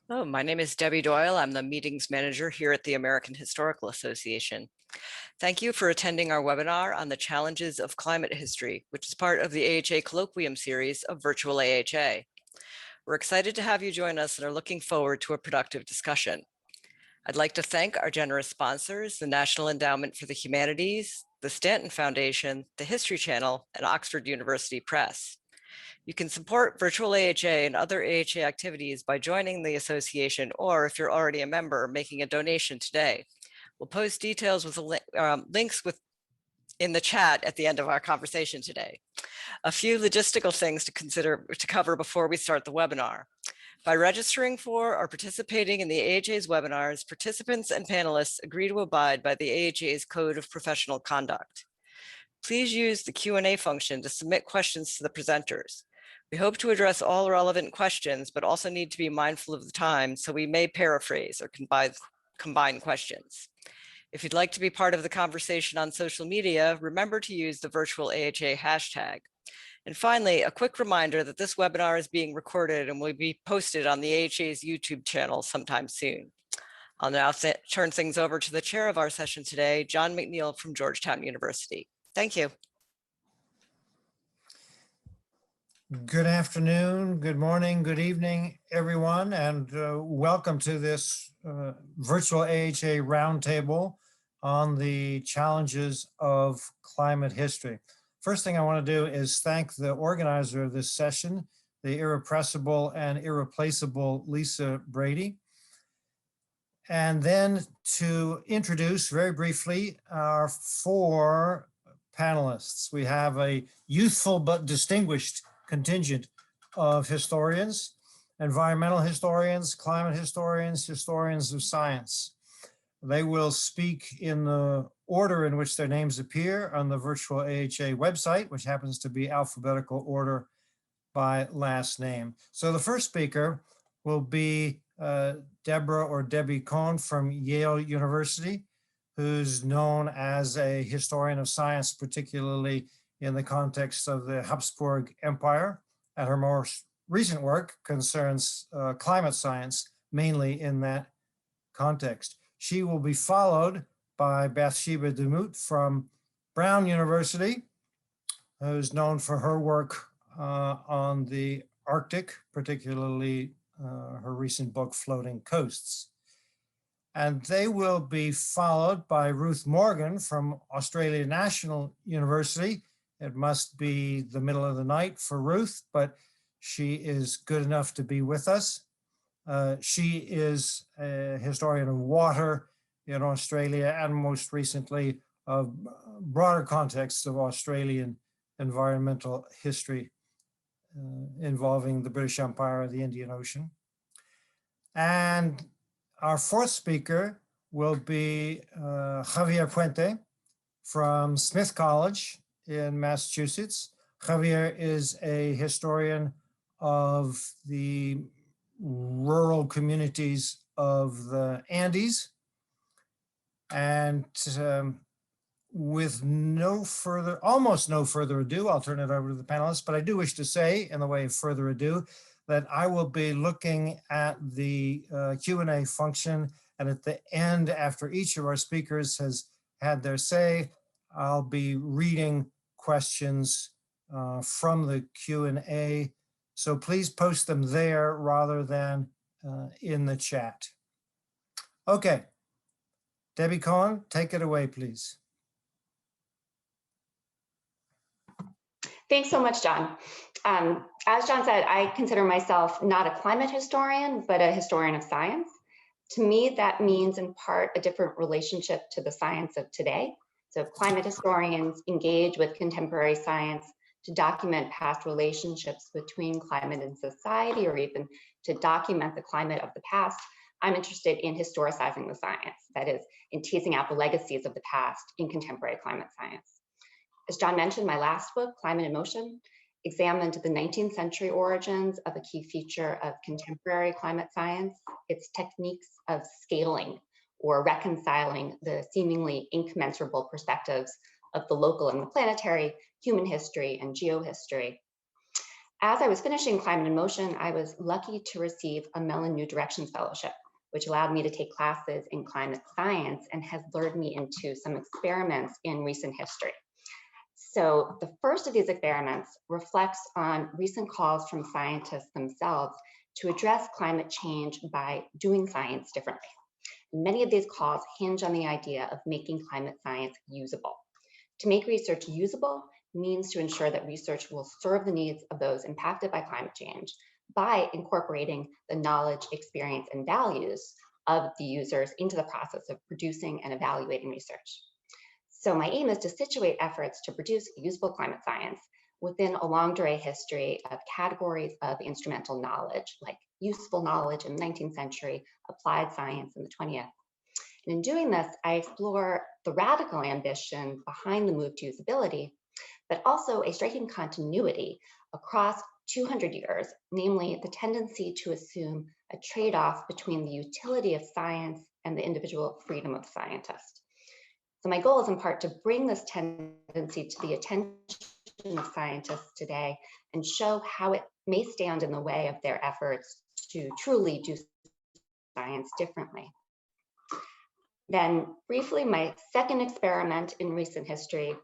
Hello, my name is Debbie Doyle. I'm the meetings manager here at the American Historical Association. Thank you for attending our webinar on the challenges of climate history, which is part of the AHA Colloquium series of Virtual AHA. We're excited to have you join us and are looking forward to a productive discussion. I'd like to thank our generous sponsors, the National Endowment for the Humanities, the Stanton Foundation, the History Channel, and Oxford University Press. You can support Virtual AHA and other AHA activities by joining the association, or if you're already a member, making a donation today. We'll post details with links in the chat at the end of our conversation today. A few logistical things to cover before we start the webinar. By registering for or participating in the AHA's webinars, participants and panelists agree to abide by the AHA's Code of Professional Conduct. Please use the Q&A function to submit questions to the presenters. We hope to address all relevant questions, but also need to be mindful of the time, so we may paraphrase or combine questions. If you'd like to be part of the conversation on social media, remember to use the virtual AHA hashtag. And finally, a quick reminder that this webinar is being recorded and will be posted on the AHA's YouTube channel sometime soon. I'll now turn things over to the chair of our session today, John McNeill from Georgetown University. Thank you. Good afternoon, good morning, good evening, everyone, and welcome to this virtual AHA roundtable on the challenges of climate history. First thing I want to do is thank the organizer of this session, the irrepressible and irreplaceable Lisa Brady. And then to introduce very briefly our four panelists. We have a youthful but distinguished contingent of historians, environmental historians, climate historians, historians of science. They will speak in the order in which their names appear on the virtual AHA website, which happens to be alphabetical order by last name. So the first speaker will be Deborah or Debbie Coen from Yale University, who's known as a historian of science, particularly in the context of the Habsburg Empire, and her most recent work concerns climate science, mainly in that context. She will be followed by Bathsheba Demuth from Brown University, who's known for her work on the Arctic, particularly her recent book, Floating Coasts. And they will be followed by Ruth Morgan from Australia National University. It must be the middle of the night for Ruth, but she is good enough to be with us. She is a historian of water in Australia and most recently of broader contexts of Australian environmental history involving the British Empire and the Indian Ocean. And our fourth speaker will be Javier Puente from Smith College in Massachusetts. Javier is a historian of the rural communities of the Andes. And with almost no further ado, I'll turn it over to the panelists, but I do wish to say, in the way of further ado, that I will be looking at the Q&A function, and at the end, after each of our speakers has had their say, I'll be reading questions from the Q&A. So please post them there rather than in the chat. Okay, Debbie Coen, take it away, please. Thanks so much, John. As John said, I consider myself not a climate historian, but a historian of science. To me, that means in part a different relationship to the science of today. So climate historians engage with contemporary science to document past relationships between climate and society, or even to document the climate of the past. I'm interested in historicizing the science, that is, in teasing out the legacies of the past in contemporary climate science. As John mentioned, my last book, Climate in Motion, examined the 19th century origins of a key feature of contemporary climate science, its techniques of scaling or reconciling the seemingly incommensurable perspectives of the local and the planetary, human history, and geohistory. As I was finishing Climate in Motion, I was lucky to receive a Mellon New Directions Fellowship, which allowed me to take classes in climate science and has lured me into some experiments in recent history. So the first of these experiments reflects on recent calls from scientists themselves to address climate change by doing science differently. Many of these calls hinge on the idea of making climate science usable. To make research usable means to ensure that research will serve the needs of those impacted by climate change by incorporating the knowledge, experience, and values of the users into the process of producing and evaluating research. So my aim is to situate efforts to produce usable climate science within a longue durée history of categories of instrumental knowledge, like useful knowledge in the 19th century, applied science in the 20th. And in doing this, I explore the radical ambition behind the move to usability, but also a striking continuity across 200 years, namely the tendency to assume a trade-off between the utility of science and the individual freedom of the scientist. So my goal is in part to bring this tendency to the attention of scientists today and show how it may stand in the way of their efforts to truly do science differently. Then briefly, my second experiment in recent history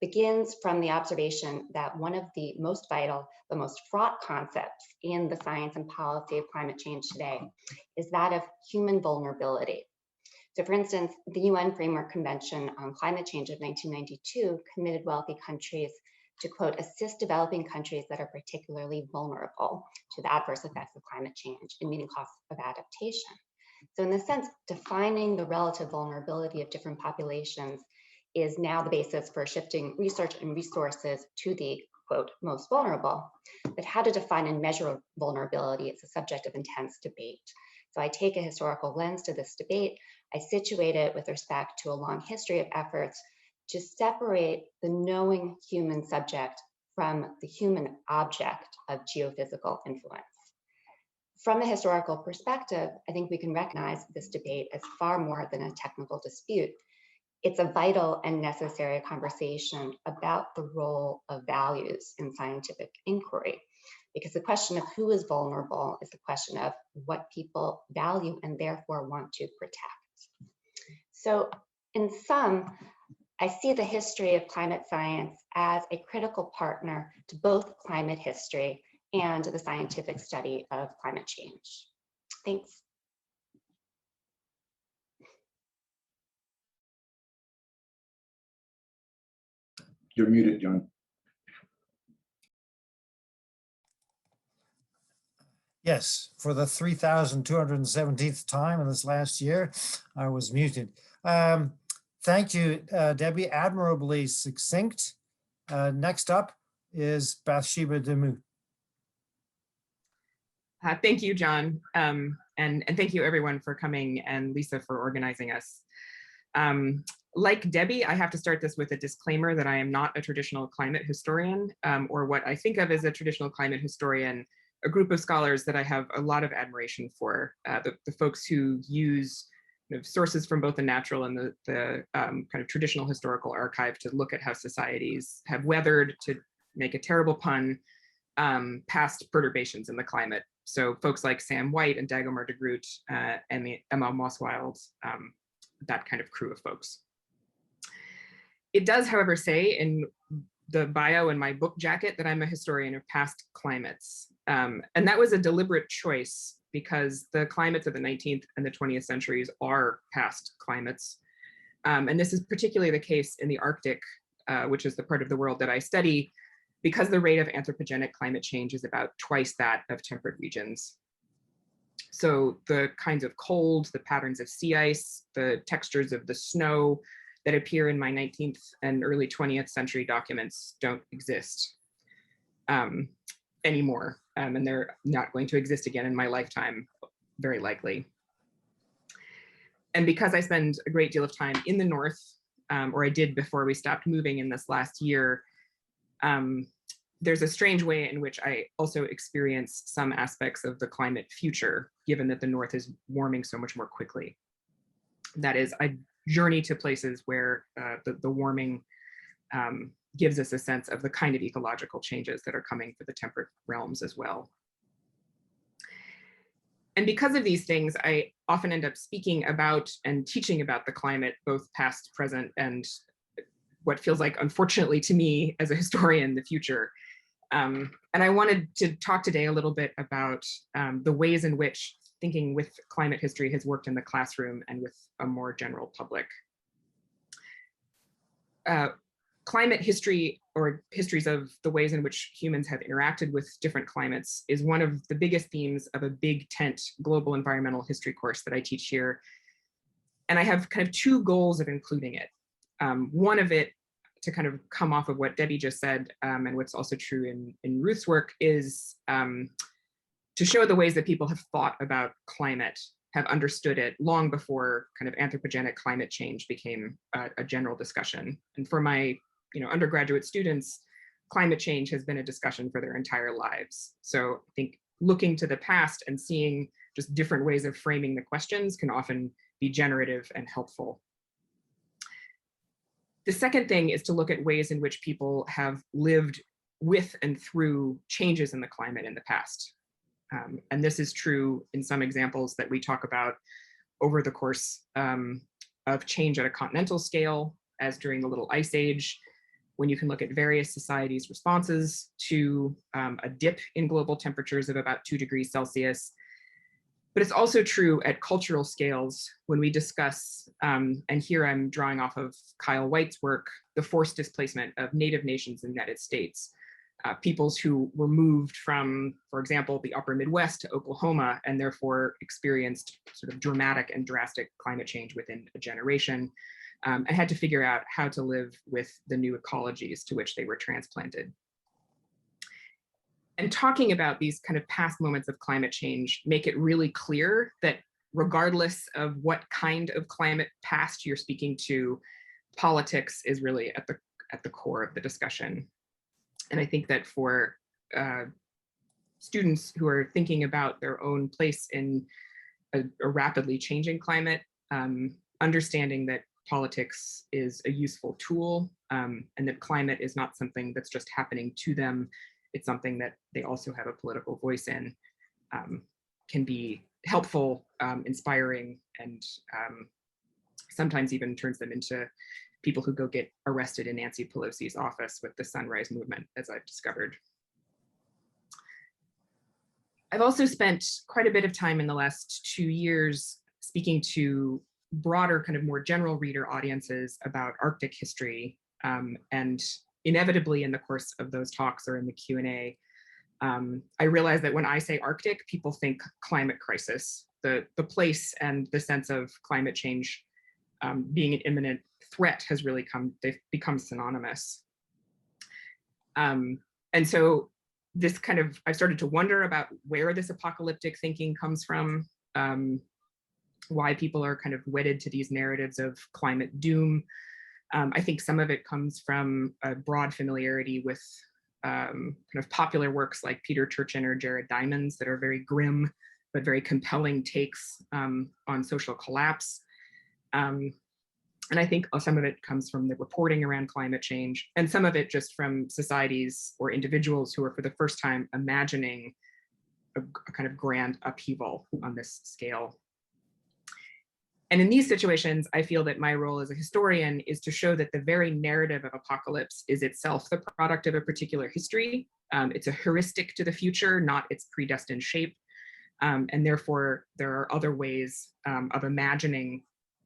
begins from the observation that one of the most vital, the most fraught concepts in the science and policy of climate change today is that of human vulnerability. So for instance, the UN Framework Convention on Climate Change of 1992 committed wealthy countries to, quote, assist developing countries that are particularly vulnerable to the adverse effects of climate change in meeting costs of adaptation. So in this sense, defining the relative vulnerability of different populations is now the basis for shifting research and resources to the, quote, most vulnerable. But how to define and measure vulnerability is a subject of intense debate. So I take a historical lens to this debate. I situate it with respect to a long history of efforts to separate the knowing human subject from the human object of geophysical influence. From a historical perspective, I think we can recognize this debate as far more than a technical dispute. It's a vital and necessary conversation about the role of values in scientific inquiry, because the question of who is vulnerable is the question of what people value and therefore want to protect. So in sum, I see the history of climate science as a critical partner to both climate history and the scientific study of climate change. Thanks. You're muted, John. Yes, for the 3,217th time in this last year, I was muted. Thank you, Debbie, admirably succinct. Next up is Bathsheba Demuth. Thank you, John, and thank you everyone for coming, and Lisa for organizing us. Like Debbie, I have to start this with a disclaimer that I am not a traditional climate historian, or what I think of as a traditional climate historian, a group of scholars that I have a lot of admiration for, the folks who use sources from both the natural and the kind of traditional historical archive to look at how societies have weathered, to make a terrible pun, past perturbations in the climate. So folks like Sam White and Dagomar de Groot and Emma Mosswild, that kind of crew of folks. It does, however, say in the bio in my book jacket that I'm a historian of past climates. And that was a deliberate choice because the climates of the 19th and the 20th centuries are past climates. And this is particularly the case in the Arctic, which is the part of the world that I study, because the rate of anthropogenic climate change is about twice that of temperate regions. So the kinds of cold, the patterns of sea ice, the textures of the snow that appear in my 19th and early 20th century documents don't exist anymore. And they're not going to exist again in my lifetime, very likely. And because I spend a great deal of time in the North, or I did before we stopped moving in this last year, there's a strange way in which I also experience some aspects of the climate future, given that the North is warming so much more quickly. That is, I journey to places where the warming gives us a sense of the kind of ecological changes that are coming for the temperate realms as well. And because of these things, I often end up speaking about and teaching about the climate, both past, present, and what feels like, unfortunately to me as a historian, the future. And I wanted to talk today a little bit about the ways in which thinking with climate history has worked in the classroom and with a more general public. Climate history, or histories of the ways in which humans have interacted with different climates, is one of the biggest themes of a big tent global environmental history course that I teach here. And I have kind of two goals of including it. One of it, to kind of come off of what Debbie just said, and what's also true in Ruth's work, is to show the ways that people have thought about climate, have understood it long before kind of anthropogenic climate change became a general discussion. And for my undergraduate students, climate change has been a discussion for their entire lives. So I think looking to the past and seeing just different ways of framing the questions can often be generative and helpful. The second thing is to look at ways in which people have lived with and through changes in the climate in the past. And this is true in some examples that we talk about over the course of change at a continental scale, as during the Little Ice Age, when you can look at various societies' responses to a dip in global temperatures of about 2 degrees Celsius. But it's also true at cultural scales when we discuss, and here I'm drawing off of Kyle White's work, the forced displacement of Native nations in the United States. Peoples who were moved from, for example, the upper Midwest to Oklahoma, and therefore experienced sort of dramatic and drastic climate change within a generation, and had to figure out how to live with the new ecologies to which they were transplanted. And talking about these kind of past moments of climate change make it really clear that regardless of what kind of climate past you're speaking to, politics is really at the core of the discussion. And I think that for students who are thinking about their own place in a rapidly changing climate, understanding that politics is a useful tool, and that climate is not something that's just happening to them, it's something that they also have a political voice in, can be helpful, inspiring, and sometimes even turns them into people who go get arrested in Nancy Pelosi's office with the Sunrise Movement, as I've discovered. I've also spent quite a bit of time in the last 2 years speaking to broader, kind of more general reader audiences about Arctic history. And inevitably in the course of those talks or in the Q&A, I realized that when I say Arctic, people think climate crisis, the place and the sense of climate change being an imminent threat has really they've become synonymous. And so this kind of, I've started to wonder about where this apocalyptic thinking comes from, why people are kind of wedded to these narratives of climate doom. I think some of it comes from a broad familiarity with kind of popular works like Peter Turchin or Jared Diamond's that are very grim, but very compelling takes on social collapse. And I think some of it comes from the reporting around climate change, and some of it just from societies or individuals who are for the first time imagining a kind of grand upheaval on this scale. And in these situations, I feel that my role as a historian is to show that the very narrative of apocalypse is itself the product of a particular history. It's a heuristic to the future, not its predestined shape. And therefore, there are other ways of imagining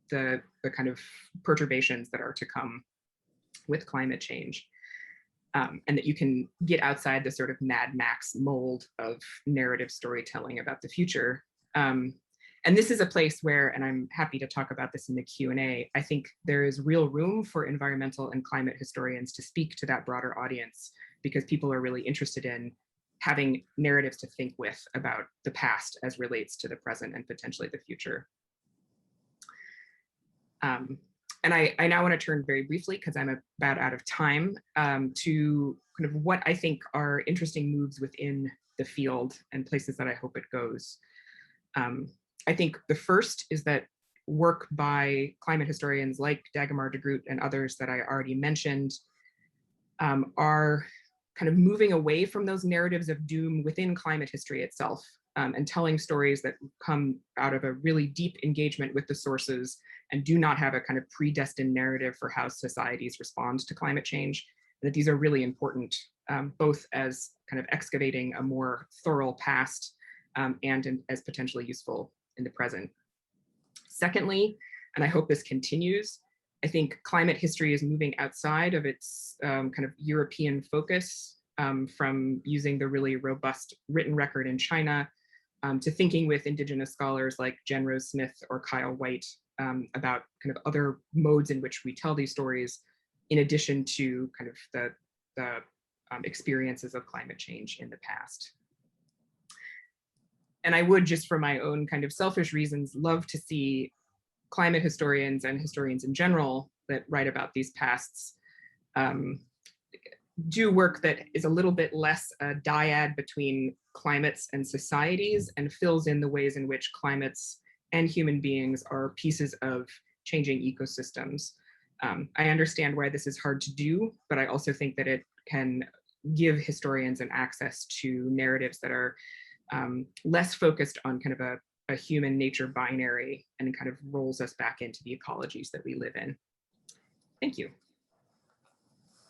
the kind of perturbations that are to come with climate change. And that you can get outside the sort of Mad Max mold of narrative storytelling about the future. And this is a place where, and I'm happy to talk about this in the Q&A, I think there is real room for environmental and climate historians to speak to that broader audience, because people are really interested in having narratives to think with about the past as relates to the present and potentially the future. And I now want to turn very briefly, because I'm about out of time, to kind of what I think are interesting moves within the field and places that I hope it goes. I think the first is that work by climate historians like Dagmar de Groot and others that I already mentioned are kind of moving away from those narratives of doom within climate history itself, and telling stories that come out of a really deep engagement with the sources and do not have a kind of predestined narrative for how societies respond to climate change. That these are really important, both as kind of excavating a more thorough past and as potentially useful in the present. Secondly, and I hope this continues, I think climate history is moving outside of its kind of European focus, from using the really robust written record in China to thinking with Indigenous scholars like Jen Rose Smith or Kyle White about kind of other modes in which we tell these stories, in addition to kind of the experiences of climate change in the past. And I would, just for my own kind of selfish reasons, love to see climate historians and historians in general that write about these pasts do work that is a little bit less a dyad between climates and societies and fills in the ways in which climates and human beings are pieces of changing ecosystems. I understand why this is hard to do, but I also think that it can give historians an access to narratives that are less focused on kind of a human nature binary and kind of rolls us back into the ecologies that we live in. Thank you.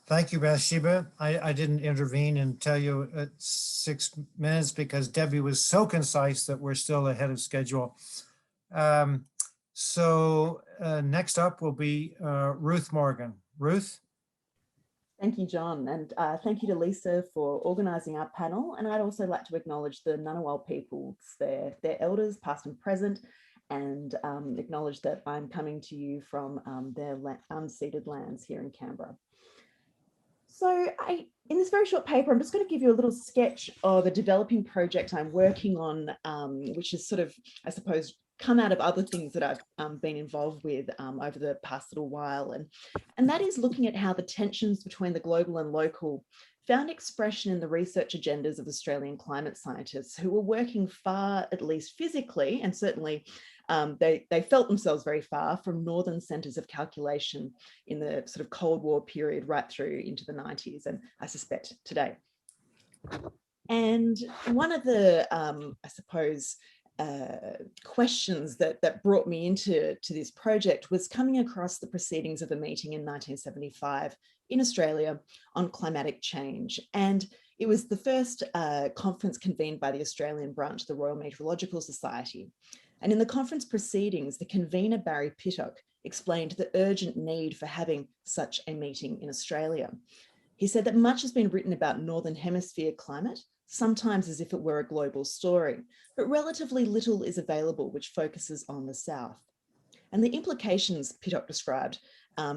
Thank you, Bathsheba. I didn't intervene and tell you at 6 minutes because Debbie was so concise that we're still ahead of schedule. Next up will be Ruth Morgan. Ruth? Thank you, John, and thank you to Lisa for organising our panel. And I'd also like to acknowledge the Ngunnawal peoples, their elders, past and present, and acknowledge that I'm coming to you from their unceded lands here in Canberra. So in this very short paper, I'm just going to give you a little sketch of a developing project I'm working on, which is sort of, I suppose, come out of other things that I've been involved with over the past little while. And that is looking at how the tensions between the global and local found expression in the research agendas of Australian climate scientists who were working far, at least physically, and certainly they felt themselves very far from northern centres of calculation in the sort of Cold War period right through into the 90s, and I suspect today. And one of the, I suppose, questions that brought me into this project was coming across the proceedings of a meeting in 1975 in Australia on climatic change. And it was the first conference convened by the Australian branch of the Royal Meteorological Society. And in the conference proceedings, the convener, Barry Pittock, explained the urgent need for having such a meeting in Australia. He said that much has been written about Northern Hemisphere climate, sometimes as if it were a global story, but relatively little is available which focuses on the South. And the implications, Pittock described,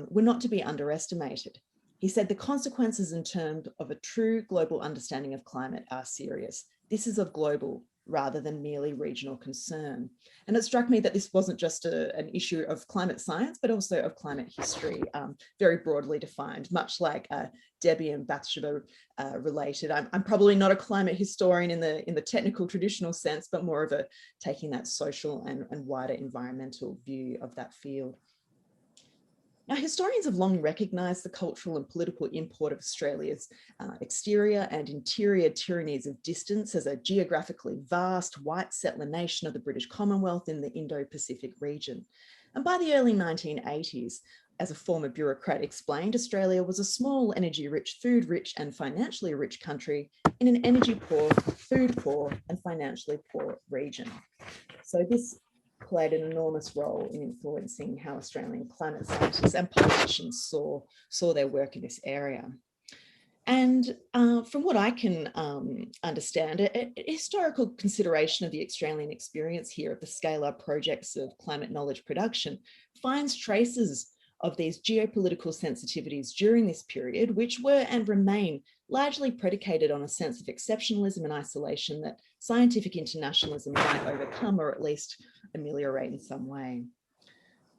were not to be underestimated. He said the consequences in terms of a true global understanding of climate are serious. This is of global rather than merely regional concern. And it struck me that this wasn't just an issue of climate science, but also of climate history, very broadly defined, much like Debbie and Bathsheba related. I'm probably not a climate historian in the technical traditional sense, but more of taking that social and wider environmental view of that field. Now, historians have long recognised the cultural and political import of Australia's exterior and interior tyrannies of distance as a geographically vast white settler nation of the British Commonwealth in the Indo-Pacific region. And by the early 1980s, as a former bureaucrat explained, Australia was a small, energy-rich, food-rich and financially rich country in an energy-poor, food-poor and financially poor region. So this played an enormous role in influencing how Australian climate scientists and politicians saw their work in this area. And from what I can understand, a historical consideration of the Australian experience here of the scale-up projects of climate knowledge production finds traces of these geopolitical sensitivities during this period, which were and remain largely predicated on a sense of exceptionalism and isolation that scientific internationalism might overcome or at least ameliorate in some way.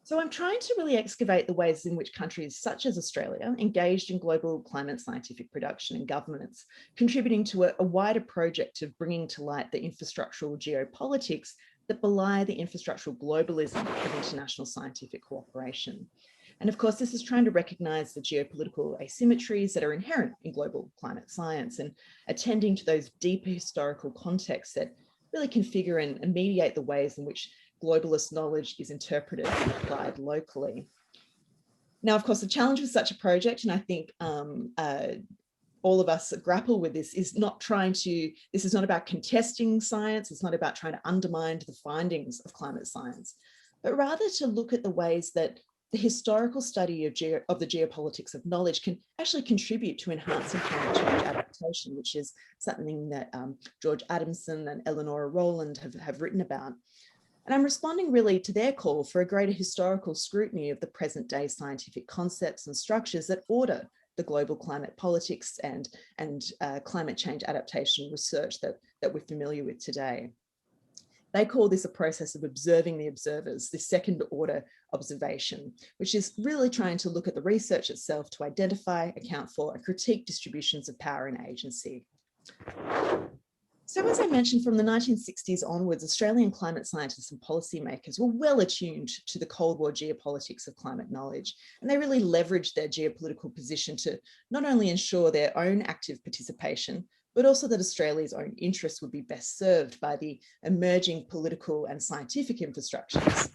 So I'm trying to really excavate the ways in which countries such as Australia engaged in global climate scientific production and governance, contributing to a wider project of bringing to light the infrastructural geopolitics that belie the infrastructural globalism of international scientific cooperation. And of course, this is trying to recognize the geopolitical asymmetries that are inherent in global climate science and attending to those deeper historical contexts that really configure and mediate the ways in which globalist knowledge is interpreted and applied locally. Now, of course, the challenge with such a project, and I think all of us grapple with this, is this is not about contesting science, it's not about trying to undermine the findings of climate science, but rather to look at the ways that the historical study of the geopolitics of knowledge can actually contribute to enhancing climate change adaptation, which is something that George Adamson and Eleanor Rowland have written about. And I'm responding really to their call for a greater historical scrutiny of the present day scientific concepts and structures that order the global climate politics and climate change adaptation research that we're familiar with today. They call this a process of observing the observers, this second order observation, which is really trying to look at the research itself to identify, account for, and critique distributions of power and agency. So as I mentioned, from the 1960s onwards, Australian climate scientists and policymakers were well attuned to the Cold War geopolitics of climate knowledge, and they really leveraged their geopolitical position to not only ensure their own active participation, but also that Australia's own interests would be best served by the emerging political and scientific infrastructures.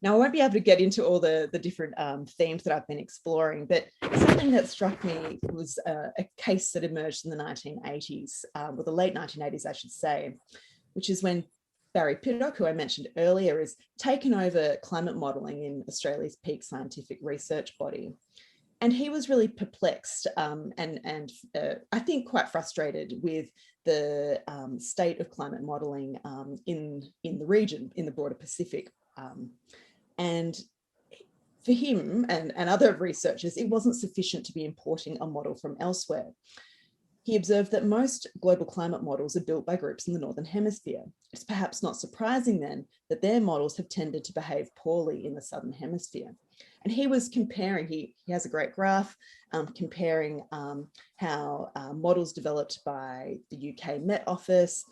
Now, I won't be able to get into all the different themes that I've been exploring, but something that struck me was a case that emerged in the 1980s, or the late 1980s, I should say, which is when Barry Pittock, who I mentioned earlier, is taken over climate modelling in Australia's peak scientific research body. And he was really perplexed and I think quite frustrated with the state of climate modelling in the region, in the broader Pacific. And for him and other researchers, it wasn't sufficient to be importing a model from elsewhere. He observed that most global climate models are built by groups in the Northern Hemisphere. It's perhaps not surprising then that their models have tended to behave poorly in the Southern Hemisphere. And he was comparing, he has a great graph comparing how models developed by the UK Met Office,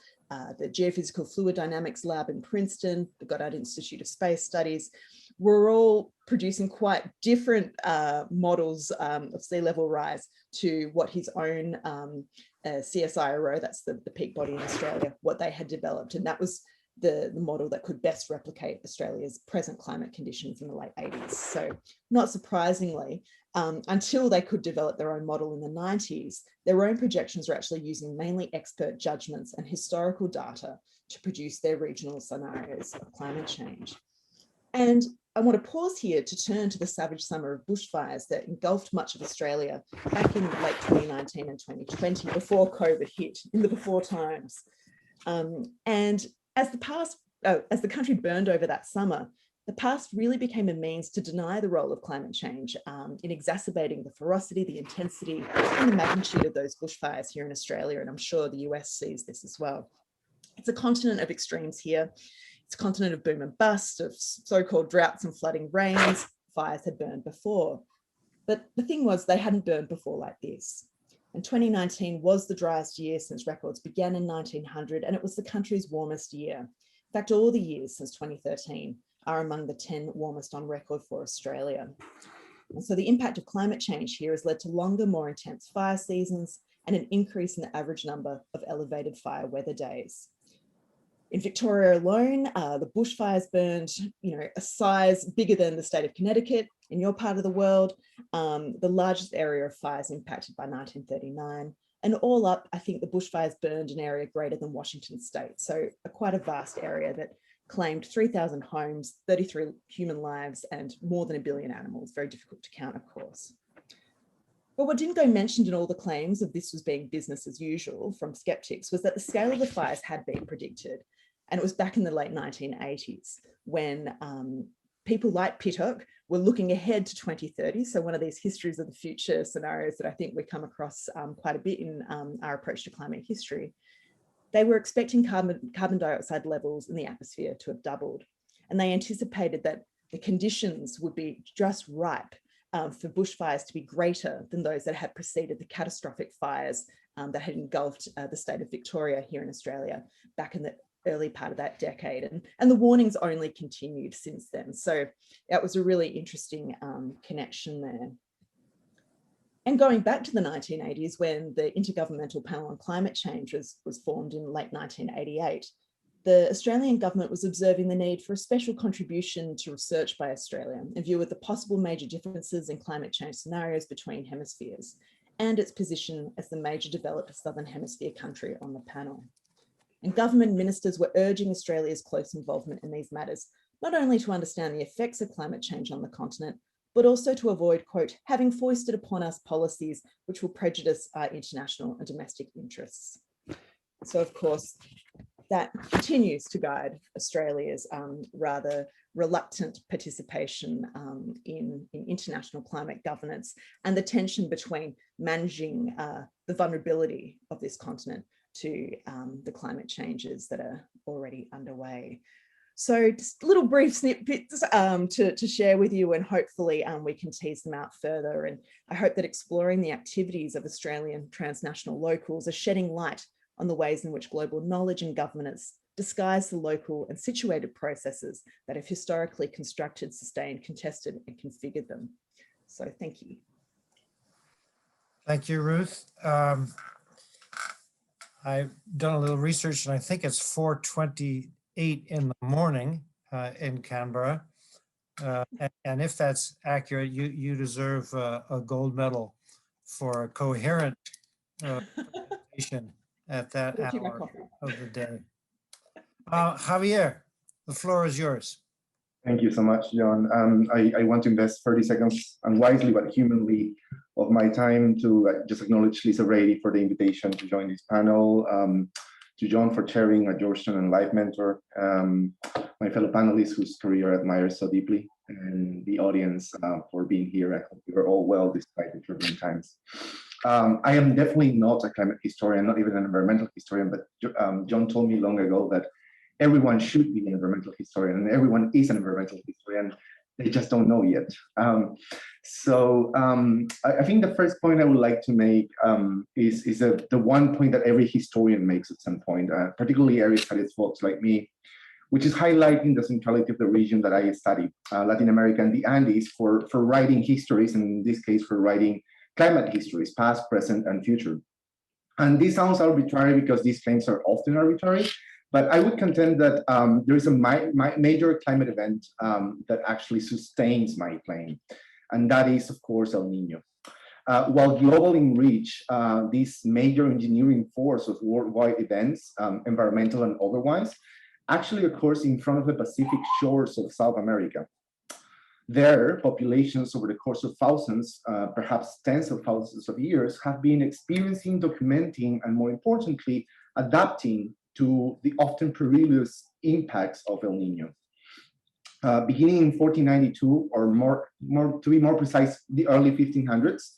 the Geophysical Fluid Dynamics Lab in Princeton, the Goddard Institute of Space Studies, were all producing quite different models of sea level rise to what his own CSIRO, that's the peak body in Australia, what they had developed. And that was the model that could best replicate Australia's present climate conditions in the late 80s. So not surprisingly, until they could develop their own model in the 90s, their own projections were actually using mainly expert judgments and historical data to produce their regional scenarios of climate change. And I want to pause here to turn to the savage summer of bushfires that engulfed much of Australia back in late 2019 and 2020, before COVID hit, in the before times. And as the country burned over that summer, the past really became a means to deny the role of climate change in exacerbating the ferocity, the intensity, and the magnitude of those bushfires here in Australia. And I'm sure the US sees this as well. It's a continent of extremes here. It's a continent of boom and bust, of so-called droughts and flooding rains. Fires had burned before. But the thing was, they hadn't burned before like this. And 2019 was the driest year since records began in 1900, and it was the country's warmest year. In fact, all the years since 2013 are among the 10 warmest on record for Australia. And so the impact of climate change here has led to longer, more intense fire seasons and an increase in the average number of elevated fire weather days. In Victoria alone, the bushfires burned, a size bigger than the state of Connecticut in your part of the world, the largest area of fires impacted by 1939. And all up, I think the bushfires burned an area greater than Washington state. So quite a vast area that claimed 3,000 homes, 33 human lives, and more than 1 billion animals. Very difficult to count, of course. But what didn't go mentioned in all the claims of this was being business as usual from skeptics was that the scale of the fires had been predicted. And it was back in the late 1980s when people like Pittock were looking ahead to 2030. So one of these histories of the future scenarios that I think we come across quite a bit in our approach to climate history. They were expecting carbon dioxide levels in the atmosphere to have doubled. And they anticipated that the conditions would be just ripe for bushfires to be greater than those that had preceded the catastrophic fires that had engulfed the state of Victoria here in Australia back in the early part of that decade. And the warnings only continued since then. So that was a really interesting connection there. And going back to the 1980s, when the Intergovernmental Panel on Climate Change was formed in late 1988, the Australian government was observing the need for a special contribution to research by Australia in view of the possible major differences in climate change scenarios between hemispheres and its position as the major developed Southern Hemisphere country on the panel. And government ministers were urging Australia's close involvement in these matters, not only to understand the effects of climate change on the continent, but also to avoid, quote, having foisted upon us policies which will prejudice our international and domestic interests. So of course, that continues to guide Australia's rather reluctant participation in international climate governance and the tension between managing the vulnerability of this continent to the climate changes that are already underway. So just little brief snippets to share with you, and hopefully we can tease them out further. And I hope that exploring the activities of Australian transnational locals are shedding light on the ways in which global knowledge and governance disguise the local and situated processes that have historically constructed, sustained, contested, and configured them. So thank you. Thank you, Ruth. I've done a little research and I think it's 4:28 in the morning in Canberra. And if that's accurate, you deserve a gold medal for a coherent presentation at that hour of the day. Javier, the floor is yours. Thank you so much, John. I want to invest 30 seconds unwisely but humanly of my time to just acknowledge Lisa Brady for the invitation to join this panel, to John for chairing a Georgetown and life mentor, my fellow panelists whose career I admire so deeply, and the audience for being here. I hope you're all well despite the turbulent times. I am definitely not a climate historian, not even an environmental historian, but John told me long ago that everyone should be an environmental historian, and everyone is an environmental historian. They just don't know yet. I think the first point I would like to make is the one point that every historian makes at some point, particularly area-studied folks like me, which is highlighting the centrality of the region that I study, Latin America and the Andes, for writing histories, and in this case, for writing climate histories, past, present, and future. And this sounds arbitrary because these claims are often arbitrary, but I would contend that there is a major climate event that actually sustains my claim, and that is, of course, El Nino. While global in reach, this major engineering force of worldwide events, environmental and otherwise, actually occurs in front of the Pacific shores of South America. There, populations over the course of thousands, perhaps tens of thousands of years, have been experiencing, documenting, and more importantly, adapting to the often perilous impacts of El Nino. Beginning in 1492, or more to be more precise, the early 1500s,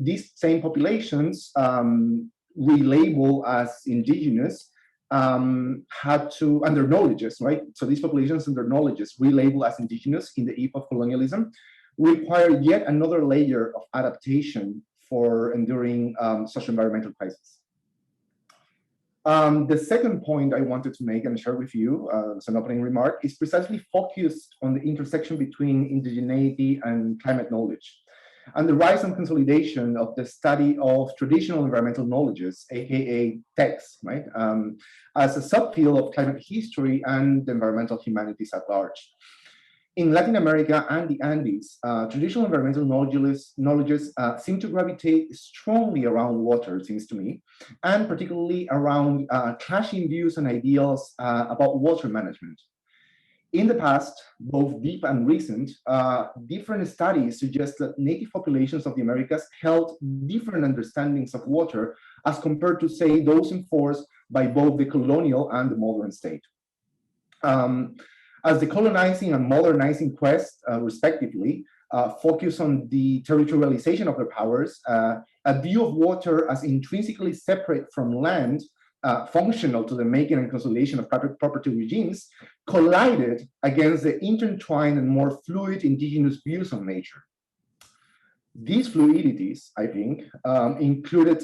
these same populations, relabeled as indigenous, had to, under knowledges, right? So these populations under knowledges, relabeled as indigenous in the eve of colonialism, require yet another layer of adaptation for enduring such environmental crises. The second point I wanted to make and share with you as an opening remark is precisely focused on the intersection between indigeneity and climate knowledge, and the rise and consolidation of the study of traditional environmental knowledges, aka TECs, right, as a subfield of climate history and the environmental humanities at large. In Latin America and the Andes, traditional environmental knowledges seem to gravitate strongly around water, it seems to me, and particularly around clashing views and ideals about water management. In the past, both deep and recent, different studies suggest that native populations of the Americas held different understandings of water as compared to, say, those enforced by both the colonial and the modern state. As the colonizing and modernizing quests, respectively, focus on the territorialization of their powers, a view of water as intrinsically separate from land, functional to the making and consolidation of property regimes, collided against the intertwined and more fluid indigenous views on nature. These fluidities, I think, included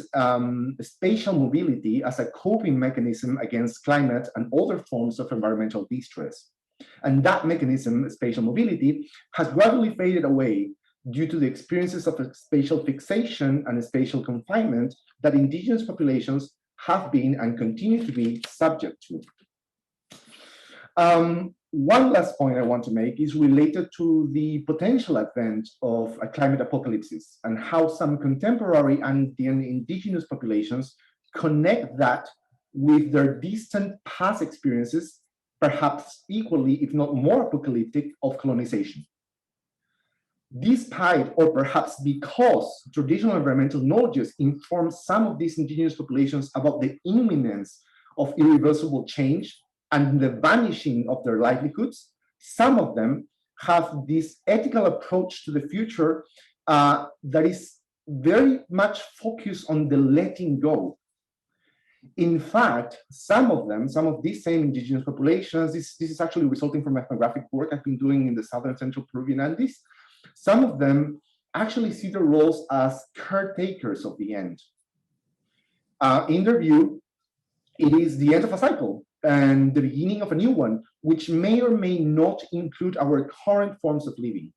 spatial mobility as a coping mechanism against climate and other forms of environmental distress. And that mechanism, spatial mobility, has gradually faded away due to the experiences of spatial fixation and spatial confinement that indigenous populations have been and continue to be subject to. One last point I want to make is related to the potential advent of a climate apocalypse and how some contemporary and indigenous populations connect that with their distant past experiences, perhaps equally, if not more apocalyptic, of colonization. Despite, or perhaps because, traditional environmental knowledges inform some of these indigenous populations about the imminence of irreversible change and the vanishing of their livelihoods, some of them have this ethical approach to the future that is very much focused on the letting go. In fact, some of these same indigenous populations, this is actually resulting from ethnographic work I've been doing in the southern central Peruvian Andes. Some of them actually see their roles as caretakers of the end. In their view, it is the end of a cycle and the beginning of a new one, which may or may not include our current forms of living.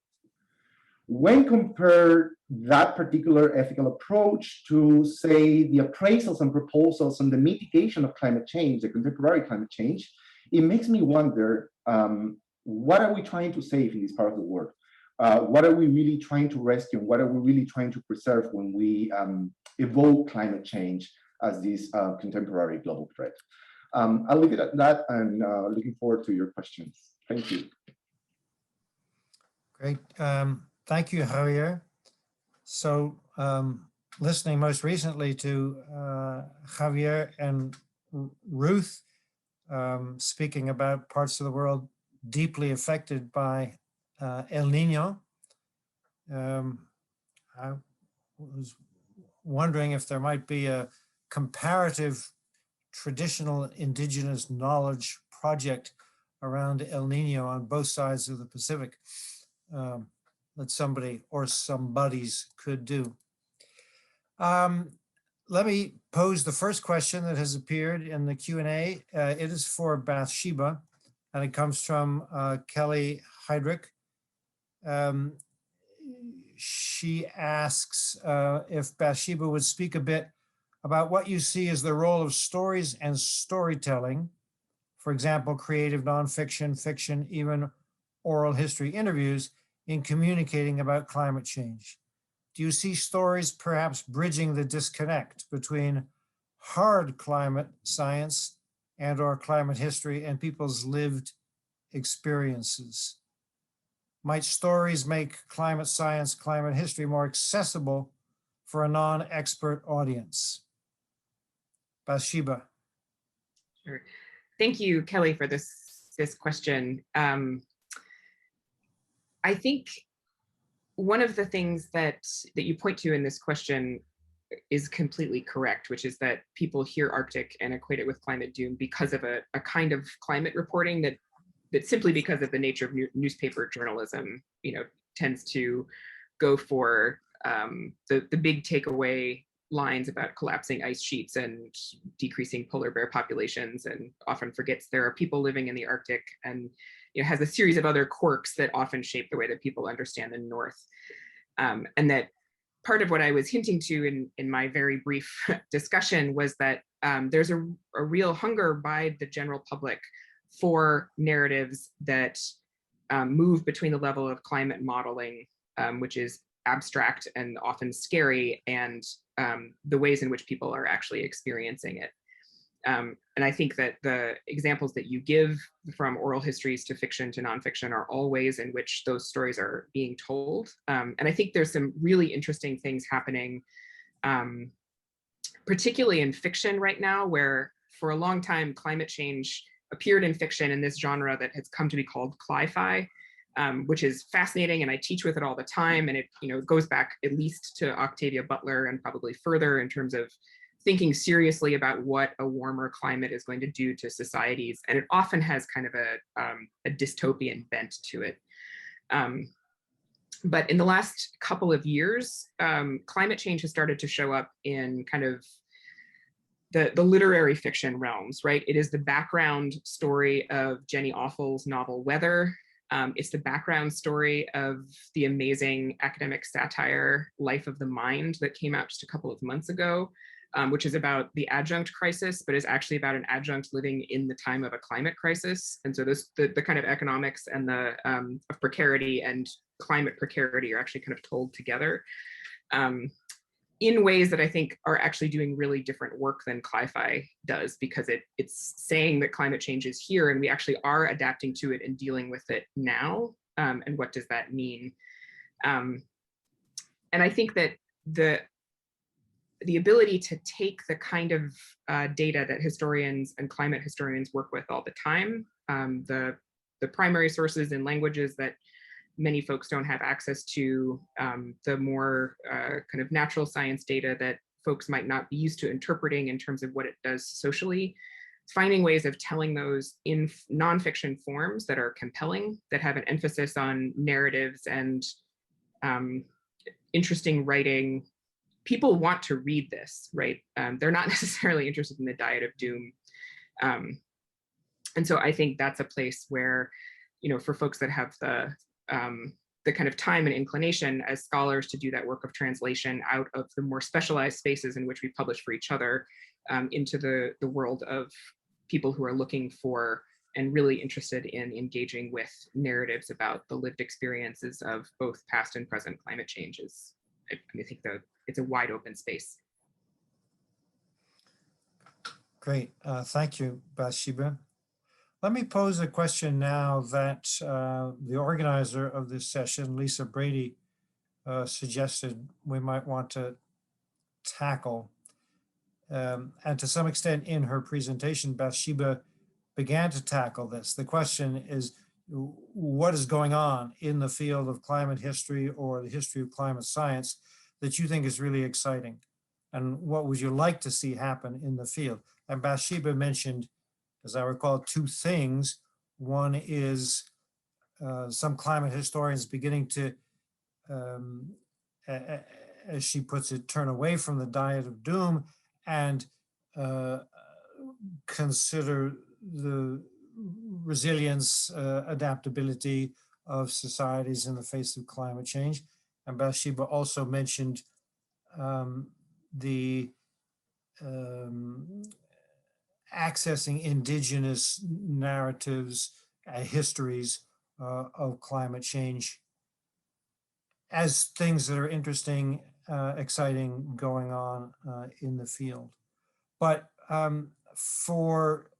When compared that particular ethical approach to, say, the appraisals and proposals on the mitigation of climate change, the contemporary climate change, it makes me wonder, what are we trying to save in this part of the world? What are we really trying to rescue? And what are we really trying to preserve when we evoke climate change as this contemporary global threat? I'll leave it at that and looking forward to your questions. Thank you. Great. Thank you, Javier. So listening most recently to Javier and Ruth speaking about parts of the world deeply affected by El Nino, I was wondering if there might be a comparative traditional indigenous knowledge project around El Nino on both sides of the Pacific that somebody or somebodies could do. Let me pose the first question that has appeared in the Q&A. It is for Bathsheba, and it comes from Kelly Heydrich. She asks if Bathsheba would speak a bit about what you see as the role of stories and storytelling, for example, creative nonfiction, fiction, even oral history interviews, in communicating about climate change. Do you see stories perhaps bridging the disconnect between hard climate science and or climate history and people's lived experiences? Might stories make climate science, climate history more accessible for a non-expert audience? Bathsheba. Sure. Thank you, Kelly, for this question. I think one of the things that you point to in this question is completely correct, which is that people hear Arctic and equate it with climate doom because of a kind of climate reporting that simply because of the nature of newspaper journalism, tends to go for the big takeaway lines about collapsing ice sheets and decreasing polar bear populations, and often forgets there are people living in the Arctic, and has a series of other quirks that often shape the way that people understand the North. And that part of what I was hinting to in my very brief discussion was that there's a real hunger by the general public for narratives that move between the level of climate modeling, which is abstract and often scary, and the ways in which people are actually experiencing it. And I think that the examples that you give, from oral histories to fiction to nonfiction, are all ways in which those stories are being told. And I think there's some really interesting things happening, particularly in fiction right now, where for a long time climate change appeared in fiction in this genre that has come to be called cli-fi, which is fascinating, and I teach with it all the time. And it goes back at least to Octavia Butler and probably further in terms of thinking seriously about what a warmer climate is going to do to societies. And it often has kind of a dystopian bent to it. But in the last couple of years, climate change has started to show up in kind of the literary fiction realms, right? It is the background story of Jenny Offal's novel Weather. It's the background story of the amazing academic satire Life of the Mind that came out just a couple of months ago, which is about the adjunct crisis, but is actually about an adjunct living in the time of a climate crisis. And so the kind of economics and the of precarity and climate precarity are actually kind of told together in ways that I think are actually doing really different work than Cli-Fi does, because it's saying that climate change is here and we actually are adapting to it and dealing with it now. And what does that mean? And I think that the ability to take the kind of data that historians and climate historians work with all the time, the primary sources in languages that many folks don't have access to, the more kind of natural science data that folks might not be used to interpreting in terms of what it does socially, finding ways of telling those in nonfiction forms that are compelling, that have an emphasis on narratives and interesting writing. People want to read this, right? They're not necessarily interested in the diet of doom. And so I think that's a place where, you know, for folks that have the kind of time and inclination as scholars to do that work of translation out of the more specialized spaces in which we publish for each other into the world of people who are looking for and really interested in engaging with narratives about the lived experiences of both past and present climate changes. I think it's a wide open space. Great, thank you, Bathsheba. Let me pose a question now that the organizer of this session, Lisa Brady, suggested we might want to tackle. And to some extent in her presentation, Bathsheba began to tackle this. The question is, what is going on in the field of climate history or the history of climate science that you think is really exciting? And what would you like to see happen in the field? And Bathsheba mentioned, as I recall, two things. One is some climate historians beginning to, as she puts it, turn away from the diet of doom and consider the resilience, adaptability of societies in the face of climate change. And Bathsheba also mentioned the accessing indigenous narratives, histories of climate change as things that are interesting, exciting, going on in the field. But for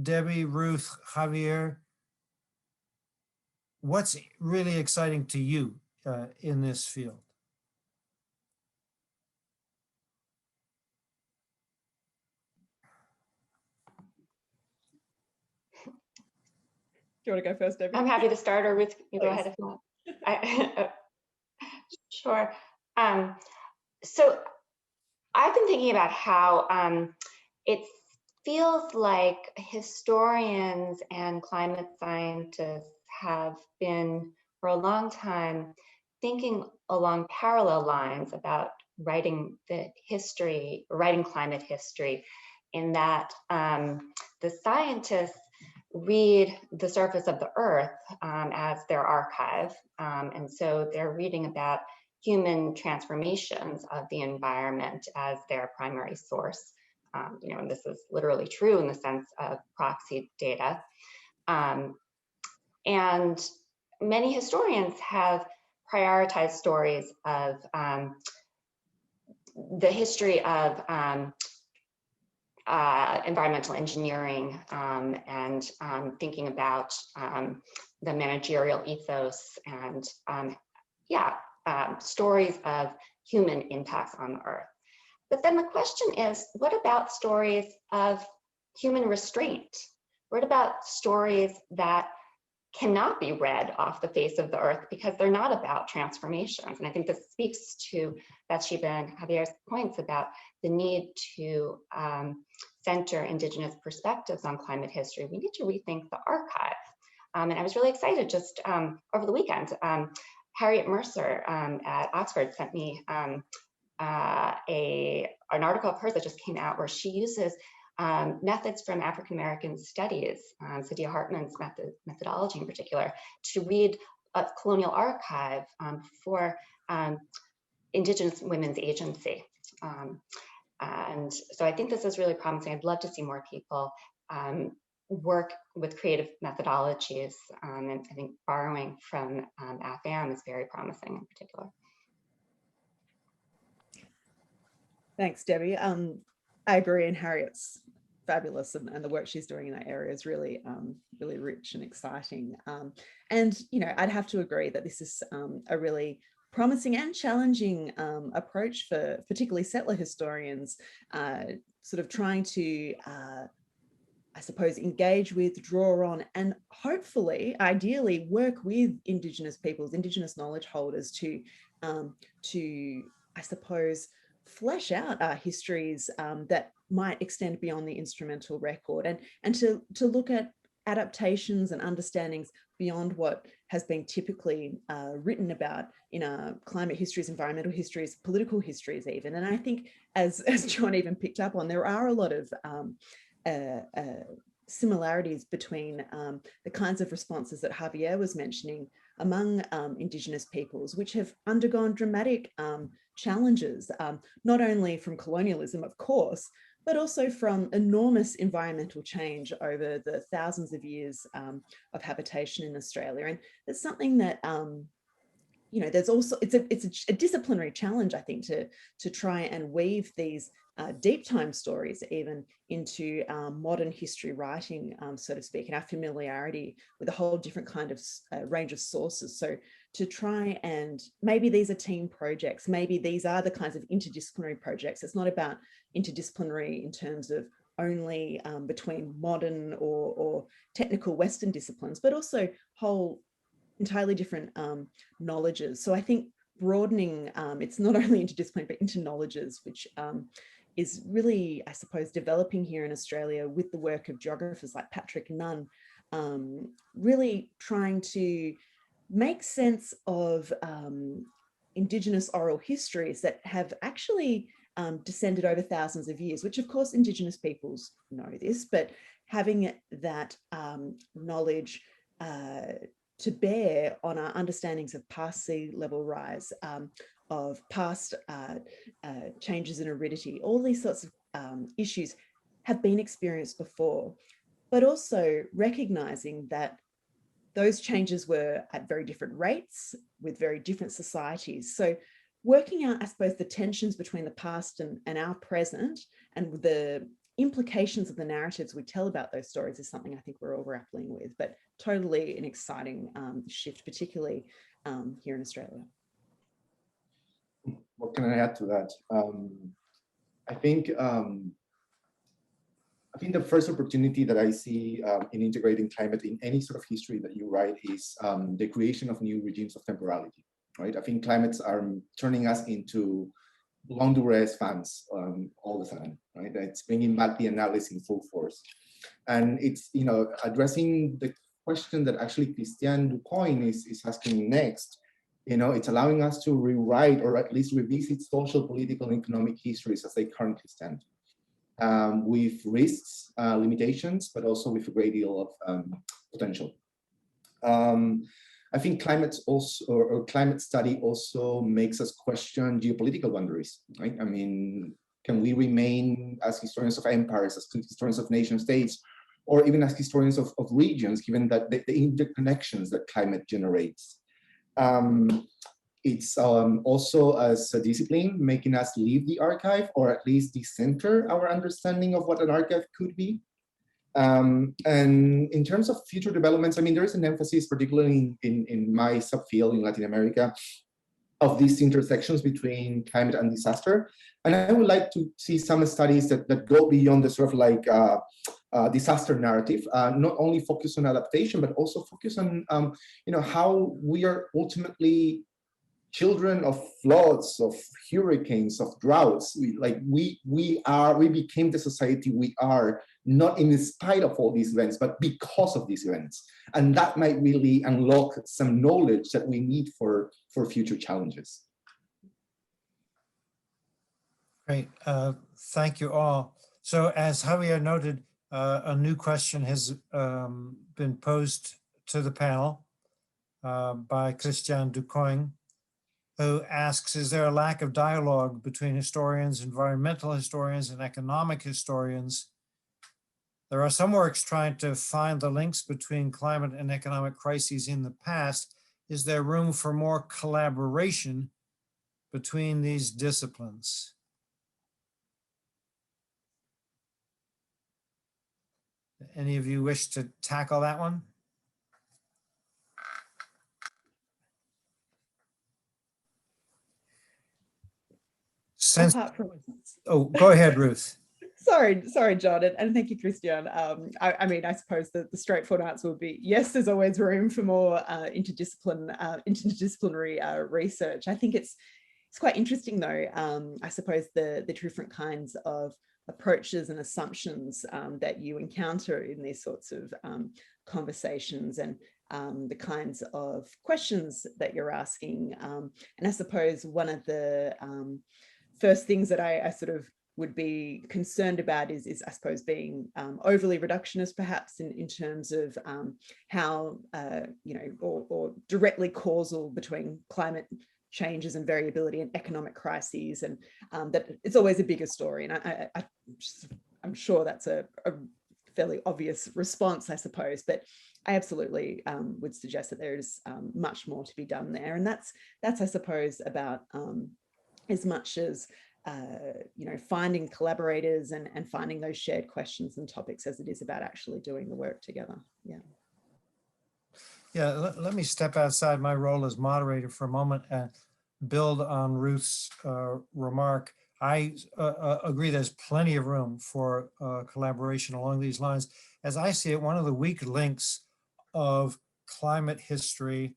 Debbie, Ruth, Javier, what's really exciting to you in this field? Do you want to go first, Debbie? I'm happy to start, or Ruth, you go Please. ahead if you want. Sure. So I've been thinking about how it feels like historians and climate scientists have been for a long time thinking along parallel lines about writing the history, writing climate history, in that the scientists read the surface of the earth as their archive. And so they're reading about human transformations of the environment as their primary source. You know, and this is literally true in the sense of proxy data. And many historians have prioritized stories of the history of environmental engineering and thinking about the managerial ethos and stories of human impacts on the earth. But then the question is, what about stories of human restraint? What about stories that cannot be read off the face of the earth because they're not about transformations? And I think this speaks to Bathsheba and Javier's points about the need to center Indigenous perspectives on climate history. We need to rethink the archive. And I was really excited just over the weekend. Harriet Mercer at Oxford sent me an article of hers that just came out where she uses methods from African American studies, Sadia Hartman's methodology in particular, to read a colonial archive for Indigenous women's agency. And so I think this is really promising. I'd love to see more people work with creative methodologies. And I think borrowing from AFAM is very promising in particular. Thanks, Debbie. I agree, and Harriet's fabulous, and the work she's doing in that area is really, really rich and exciting. And, you know, I'd have to agree that this is a really promising and challenging approach for particularly settler historians, sort of trying to, I suppose, engage with, draw on, and hopefully, ideally, work with Indigenous peoples, Indigenous knowledge holders to I suppose, flesh out our histories that might extend beyond the instrumental record, and to look at adaptations and understandings beyond what has been typically written about in our climate histories, environmental histories, political histories even. And I think, as John even picked up on, there are a lot of similarities between the kinds of responses that Javier was mentioning among Indigenous peoples, which have undergone dramatic challenges, not only from colonialism, of course, but also from enormous environmental change over the thousands of years of habitation in Australia. And it's something that, you know, there's also, it's a disciplinary challenge, I think, to try and weave these deep time stories even into modern history writing, so to speak, and our familiarity with a whole different kind of range of sources. So to try and, maybe these are team projects, maybe these are the kinds of interdisciplinary projects. It's not about interdisciplinary in terms of only between modern or technical Western disciplines, but also whole entirely different knowledges. So I think broadening, it's not only interdisciplinary, but into knowledges, which is really, I suppose, developing here in Australia with the work of geographers like Patrick Nunn, really trying to make sense of Indigenous oral histories that have actually descended over thousands of years, which of course Indigenous peoples know this, but having that knowledge to bear on our understandings of past sea level rise, of past changes in aridity, all these sorts of issues have been experienced before, but also recognizing that those changes were at very different rates with very different societies. So working out, I suppose, the tensions between the past and our present, and the implications of the narratives we tell about those stories, is something I think we're all grappling with, but totally an exciting shift, particularly here in Australia. What can I add to that? I think the first opportunity that I see in integrating climate in any sort of history that you write is the creation of new regimes of temporality, right? I think climates are turning us into long duress fans all the time, right? It's bringing back the analysis in full force. And it's, you know, addressing the question that actually Christian Coen is asking next. You know, it's allowing us to rewrite or at least revisit social, political, and economic histories as they currently stand, with risks, limitations, but also with a great deal of potential. I think climate also, or climate study also makes us question geopolitical boundaries, right? I mean, can we remain as historians of empires, as historians of nation states, or even as historians of regions, given that the interconnections that climate generates? It's also, as a discipline, making us leave the archive, or at least decenter our understanding of what an archive could be. And in terms of future developments, I mean, there is an emphasis, particularly in my subfield in Latin America, of these intersections between climate and disaster. And I would like to see some studies that go beyond the sort of like disaster narrative, not only focus on adaptation, but also focus on, you know, how we are ultimately children of floods, of hurricanes, of droughts. We became the society we are, not in spite of all these events, but because of these events. And that might really unlock some knowledge that we need for future challenges. Great, thank you all. So as Javier noted, a new question has been posed to the panel by Christian Ducoing, who asks, is there a lack of dialogue between historians, environmental historians, and economic historians? There are some works trying to find the links between climate and economic crises in the past. Is there room for more collaboration between these disciplines? Any of you wish to tackle that one? Since, Apart from, oh, go ahead, Ruth. sorry, John, and thank you, Christian. I mean, I suppose that the straightforward answer would be yes. There's always room for more interdisciplinary research. I think it's quite interesting, though. I suppose the different kinds of approaches and assumptions that you encounter in these sorts of conversations, and the kinds of questions that you're asking. And I suppose one of the first things that I sort of would be concerned about is I suppose being overly reductionist, perhaps in terms of how you know, or directly causal between climate changes and variability and economic crises, and that it's always a bigger story. And I'm sure that's a fairly obvious response, I suppose, but I absolutely would suggest that there is much more to be done there. And that's I suppose about as much as you know, finding collaborators and finding those shared questions and topics as it is about actually doing the work together. Yeah, let me step outside my role as moderator for a moment and build on Ruth's remark. I agree there's plenty of room for collaboration along these lines. As I see it, one of the weak links of climate history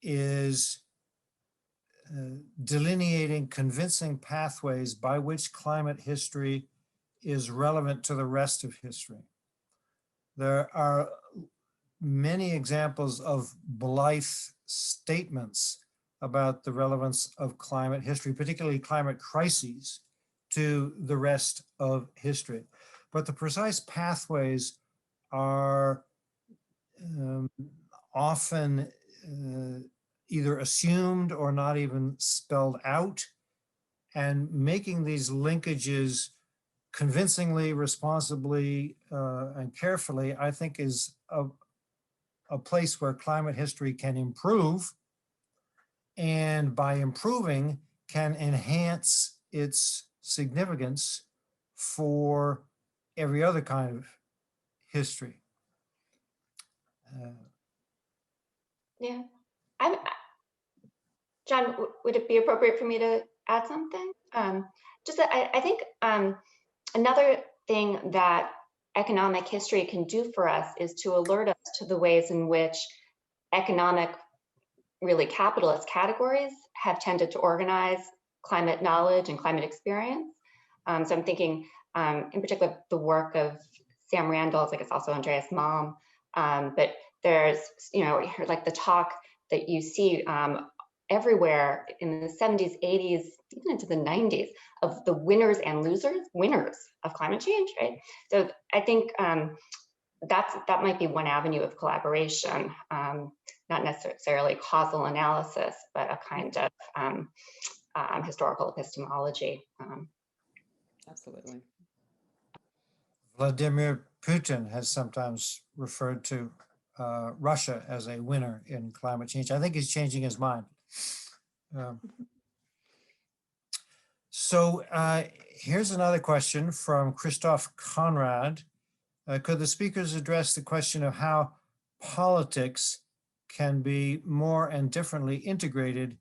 is delineating convincing pathways by which climate history is relevant to the rest of history. There are many examples of blithe statements about the relevance of climate history, particularly climate crises, to the rest of history. But the precise pathways are often either assumed or not even spelled out, and making these linkages convincingly, responsibly, and carefully, I think is a place where climate history can improve, and by improving can enhance its significance for every other kind of history. Yeah, John, would it be appropriate for me to add something? Just that I think another thing that economic history can do for us is to alert us to the ways in which economic, really capitalist categories have tended to organize climate knowledge and climate experience. So I'm thinking in particular the work of Sam Randall's, I guess also Andreas Malm, but there's, you know, like the talk that you see everywhere in the 70s, 80s, even into the 90s, of the winners and losers, winners of climate change, right? So I think that might be one avenue of collaboration, not necessarily causal analysis, but a kind of historical epistemology. Absolutely. Vladimir Putin has sometimes referred to Russia as a winner in climate change. I think he's changing his mind. So here's another question from Christoph Conrad. Could the speakers address the question of how politics can be more and differently integrated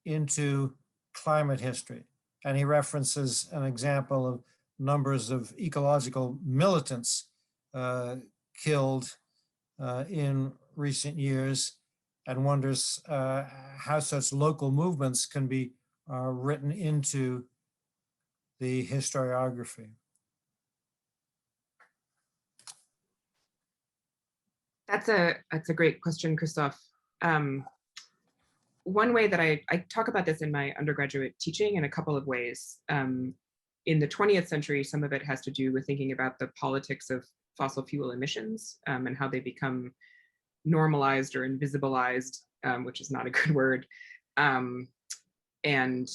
into climate history? And he references an example of numbers of ecological militants killed in recent years. and wonders how such local movements can be written into the historiography. That's a great question, Christoph. One way that I talk about this in my undergraduate teaching in a couple of ways. In the 20th century, some of it has to do with thinking about the politics of fossil fuel emissions and how they become normalized or invisibilized, which is not a good word. And,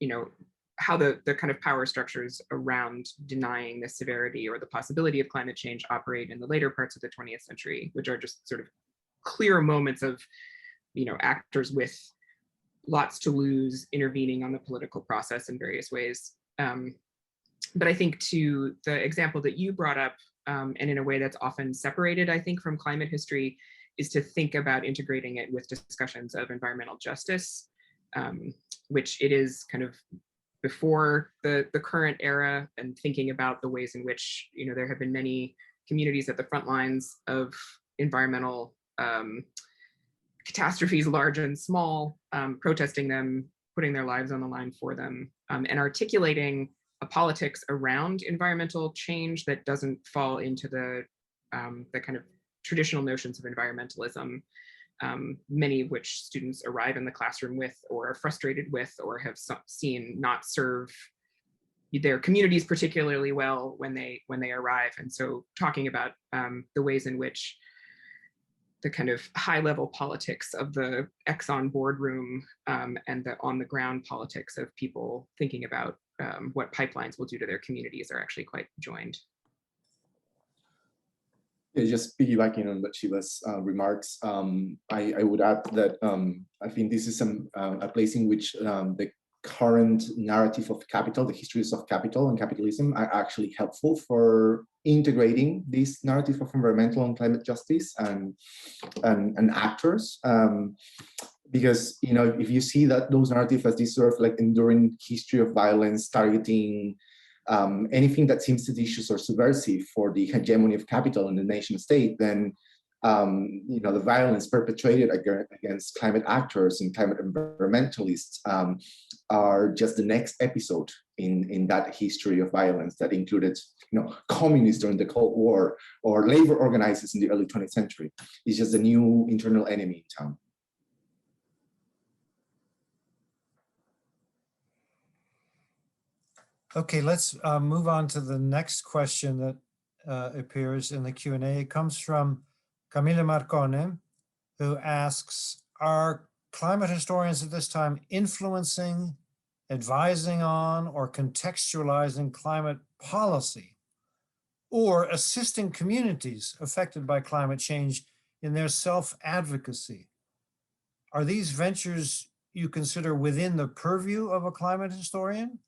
you know, how the kind of power structures around denying the severity or the possibility of climate change operate in the later parts of the 20th century, which are just sort of clear moments of, you know, actors with lots to lose intervening on the political process in various ways. But I think to the example that you brought up, and in a way that's often separated, I think, from climate history, is to think about integrating it with discussions of environmental justice, which it is kind of before the current era, and thinking about the ways in which, you know, there have been many communities at the front lines of environmental catastrophes, large and small, protesting them, putting their lives on the line for them, and articulating a politics around environmental change that doesn't fall into the kind of traditional notions of environmentalism, many of which students arrive in the classroom with, or are frustrated with, or have seen not serve their communities particularly well when they arrive. And so talking about the ways in which the kind of high-level politics of the Exxon boardroom and the on-the-ground politics of people thinking about what pipelines will do to their communities are actually quite joined. Yeah, just piggybacking on Bathsheba's remarks, I would add that I think this is a place in which the current narrative of capital, the histories of capital and capitalism, are actually helpful for integrating this narrative of environmental and climate justice and actors. Because, you know, if you see that those narratives as this sort of like enduring history of violence targeting anything that seems seditious or subversive for the hegemony of capital in the nation state, then you know, the violence perpetrated against climate actors and climate environmentalists are just the next episode in that history of violence that included, you know, communists during the Cold War or labor organizers in the early 20th century. It's just a new internal enemy in town. Okay, let's move on to the next question that appears in the Q&A. It comes from Camila Marcone, who asks, are climate historians at this time influencing, advising on, or contextualizing climate policy, or assisting communities affected by climate change in their self-advocacy? Are these ventures you consider within the purview of a climate historian?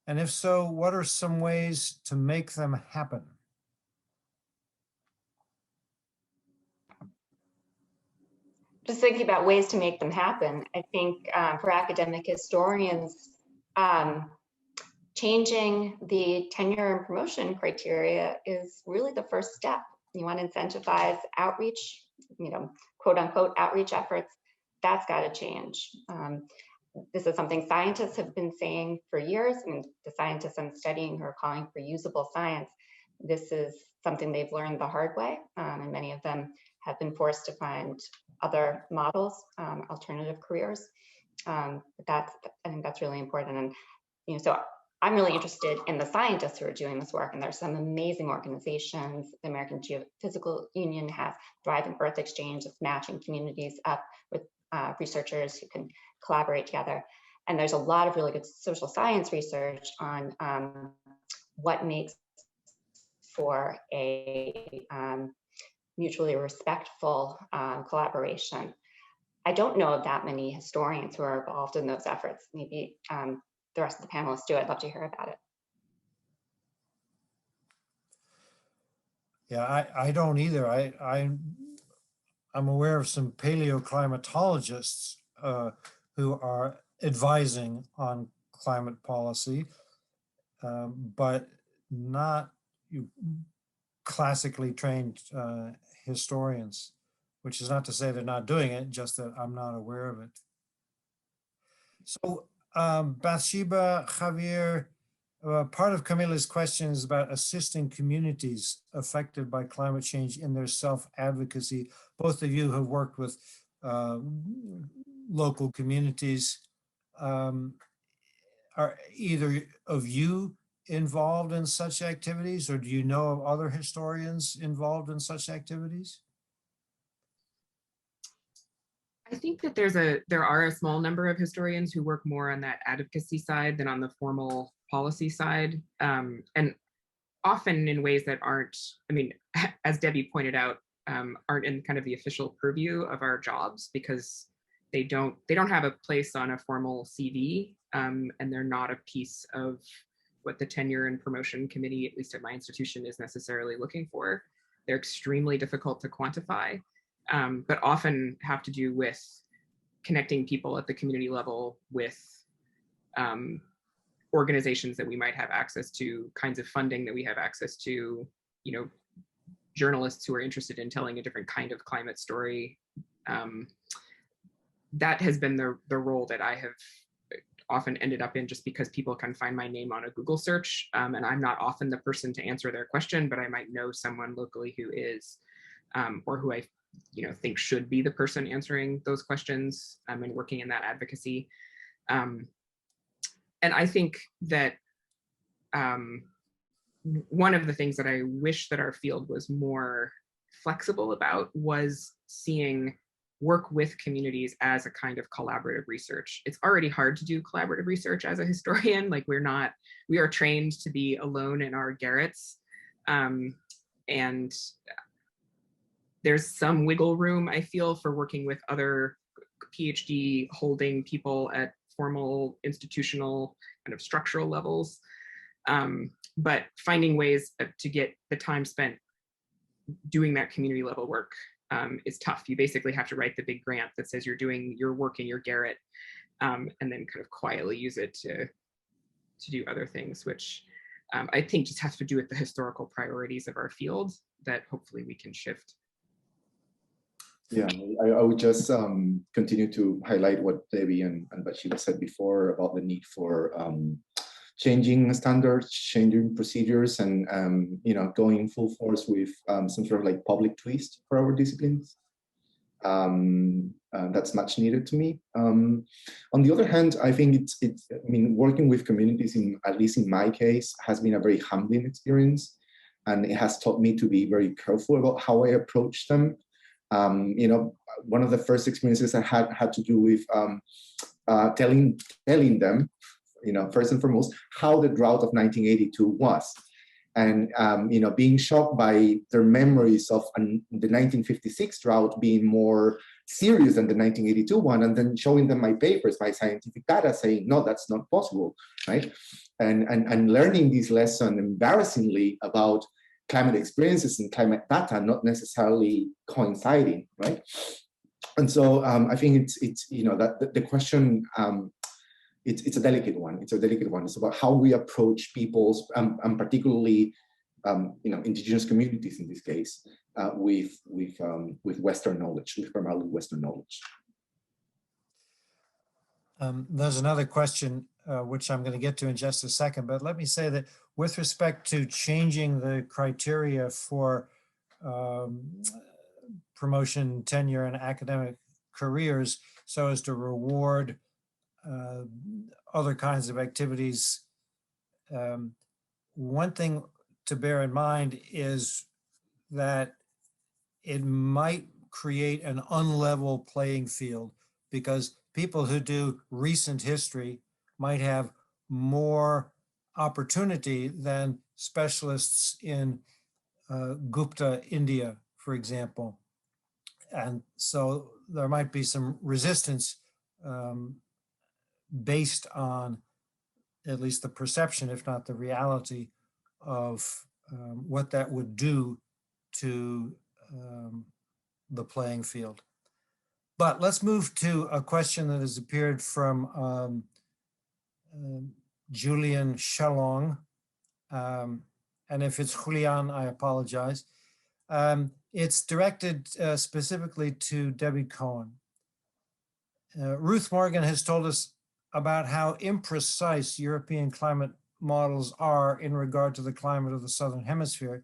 And if so, what are some ways to make them happen? Just thinking about ways to make them happen, I think for academic historians, changing the tenure and promotion criteria is really the first step. You want to incentivize outreach, you know, quote unquote outreach efforts. That's got to change. This is something scientists have been saying for years. I mean, the scientists I'm studying who are calling for usable science, this is something they've learned the hard way, and many of them have been forced to find other models, alternative careers. I think that's really important. And, you know, so I'm really interested in the scientists who are doing this work, and there's some amazing organizations. The American Geophysical Union has Thriving Earth Exchange that's matching communities up with researchers who can collaborate together. And there's a lot of really good social science research on what makes for a mutually respectful collaboration. I don't know of that many historians who are involved in those efforts. Maybe the rest of the panelists do. I'd love to hear about it. Yeah, I don't either. I'm aware of some paleoclimatologists who are advising on climate policy, but not classically trained historians, which is not to say they're not doing it, just that I'm not aware of it. So Bathsheba, Javier, part of Camila's question is about assisting communities affected by climate change in their self-advocacy. Both of you have worked with local communities. Are either of you involved in such activities, or do you know of other historians involved in such activities? I think that there are a small number of historians who work more on that advocacy side than on the formal policy side, and often in ways that aren't, I mean, as Debbie pointed out, aren't in kind of the official purview of our jobs, because they don't have a place on a formal CV, and they're not a piece of what the tenure and promotion committee, at least at my institution, is necessarily looking for. They're extremely difficult to quantify, but often have to do with connecting people at the community level with organizations that we might have access to, kinds of funding that we have access to, you know, journalists who are interested in telling a different kind of climate story. That has been the role that I have often ended up in, just because people can find my name on a Google search, and I'm not often the person to answer their question, but I might know someone locally who is, or who I think should be the person answering those questions, and working in that advocacy. And I think that one of the things that I wish that our field was more flexible about was seeing work with communities as a kind of collaborative research. It's already hard to do collaborative research as a historian. Like, we are trained to be alone in our garrets. And there's some wiggle room, I feel, for working with other PhD holding people at formal institutional kind of structural levels. But finding ways to get the time spent doing that community level work is tough. You basically have to write the big grant that says you're doing your work in your garret, and then kind of quietly use it to do other things, which I think just has to do with the historical priorities of our field that hopefully we can shift. Yeah, I would just continue to highlight what Debbie and Bathsheba said before about the need for changing standards, changing procedures, and going full force with some sort of like public twist for our disciplines. That's much needed to me. On the other hand, I think working with communities, at least in my case, has been a very humbling experience, and it has taught me to be very careful about how I approach them. One of the first experiences I had to do with telling them, first and foremost, how the drought of 1982 was. And, being shocked by their memories of the 1956 drought being more serious than the 1982 one, and then showing them my papers, my scientific data, saying, no, that's not possible, right? And learning this lesson embarrassingly about climate experiences and climate data not necessarily coinciding, right? And so I think it's that the question, it's a delicate one. It's a delicate one. It's about how we approach people's, and particularly, indigenous communities in this case, with Western knowledge, with primarily Western knowledge. There's another question, which I'm going to get to in just a second, but let me say that with respect to changing the criteria for promotion, tenure, and academic careers so as to reward other kinds of activities, one thing to bear in mind is that it might create an unlevel playing field, because people who do recent history might have more opportunity than specialists in Gupta India, for example. And so there might be some resistance based on at least the perception, if not the reality, of what that would do to the playing field. But let's move to a question that has appeared from Julian Shalong. And if it's Julian, I apologize. It's directed specifically to Debbie Coen. Ruth Morgan has told us about how imprecise European climate models are in regard to the climate of the Southern Hemisphere.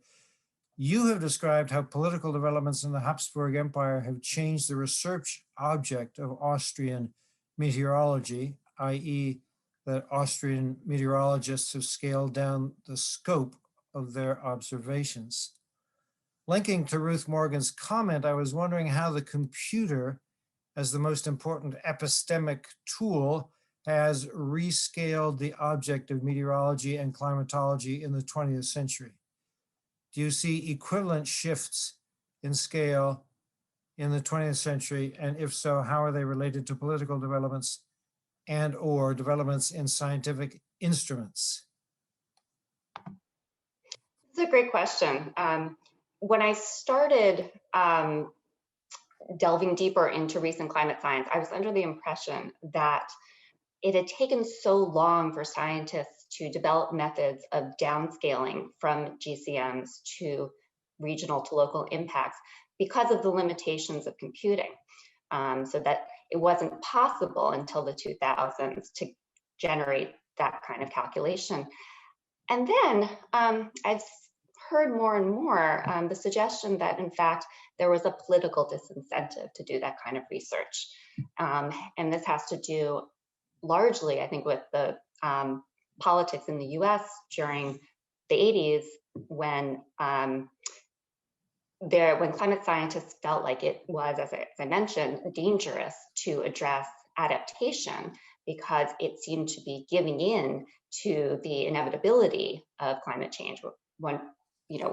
You have described how political developments in the Habsburg Empire have changed the research object of Austrian meteorology, i.e. that Austrian meteorologists have scaled down the scope of their observations. Linking to Ruth Morgan's comment, I was wondering how the computer, as the most important epistemic tool, has rescaled the object of meteorology and climatology in the 20th century. Do you see equivalent shifts in scale in the 20th century? And if so, how are they related to political developments and or developments in scientific instruments? It's a great question. When I started delving deeper into recent climate science, I was under the impression that it had taken so long for scientists to develop methods of downscaling from GCMs to regional to local impacts because of the limitations of computing. So that it wasn't possible until the 2000s to generate that kind of calculation. And then I've heard more and more the suggestion that, in fact, there was a political disincentive to do that kind of research. And this has to do largely, I think, with the politics in the US during the 80s when climate scientists felt like it was, as I mentioned, dangerous to address adaptation because it seemed to be giving in to the inevitability of climate change. When,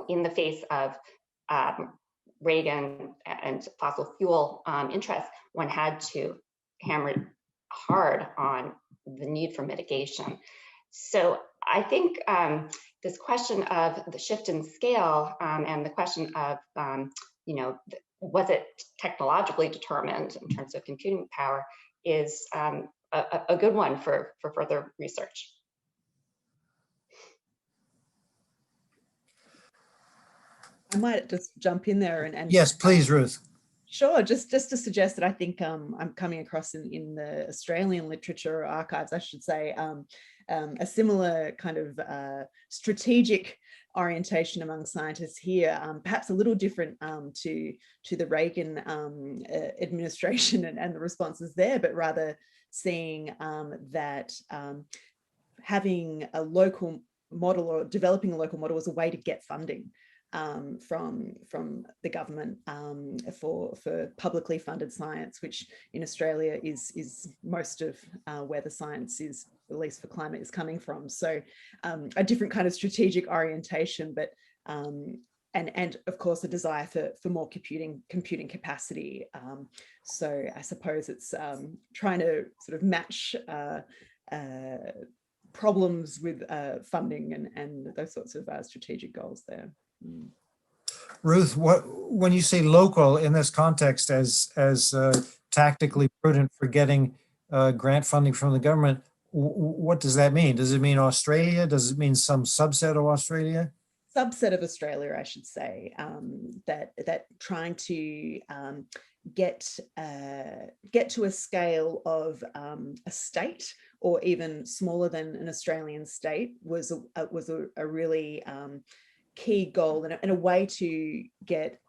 in the face of Reagan and fossil fuel interests, one had to hammer hard on the need for mitigation. So I think this question of the shift in scale and the question of, was it technologically determined in terms of computing power is a good one for further research. I might just jump in there and Yes, please, Ruth. Sure, just to suggest that I think I'm coming across in the Australian literature archives, I should say, a similar kind of strategic orientation among scientists here, perhaps a little different to the Reagan administration and the responses there, but rather seeing that having a local model or developing a local model was a way to get funding. From the government for publicly funded science, which in Australia is most of where the science is, at least for climate, is coming from. So a different kind of strategic orientation, but and of course a desire for more computing capacity. So I suppose it's trying to sort of match problems with funding and those sorts of strategic goals there. Ruth, when you say local in this context as tactically prudent for getting grant funding from the government, what does that mean? Does it mean Australia? Does it mean some subset of Australia? Subset of Australia, I should say, that trying to get to a scale of a state or even smaller than an Australian state was a really key goal and a way to get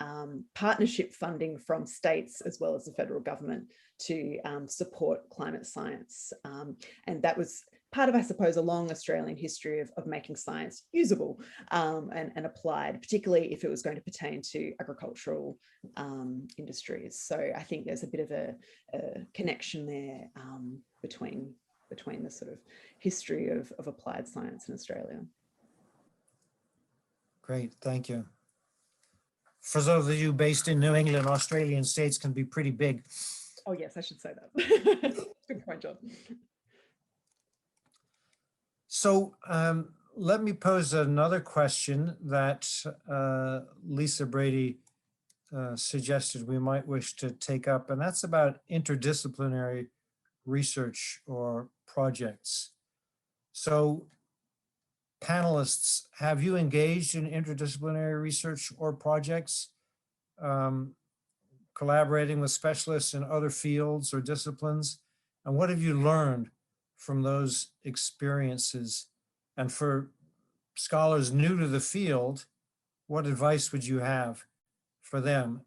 partnership funding from states as well as the federal government to support climate science. And that was part of, I suppose, a long Australian history of making science usable and applied, particularly if it was going to pertain to agricultural industries. So I think there's a bit of a connection there between the sort of history of applied science in Australia. Great, thank you. For those of you based in New England, Australian states can be pretty big. Oh yes, I should say that. Good point, John. So let me pose another question that Lisa Brady suggested we might wish to take up, and that's about interdisciplinary research or projects. So panelists, have you engaged in interdisciplinary research or projects? collaborating with specialists in other fields or disciplines? And what have you learned from those experiences? And for scholars new to the field, what advice would you have for them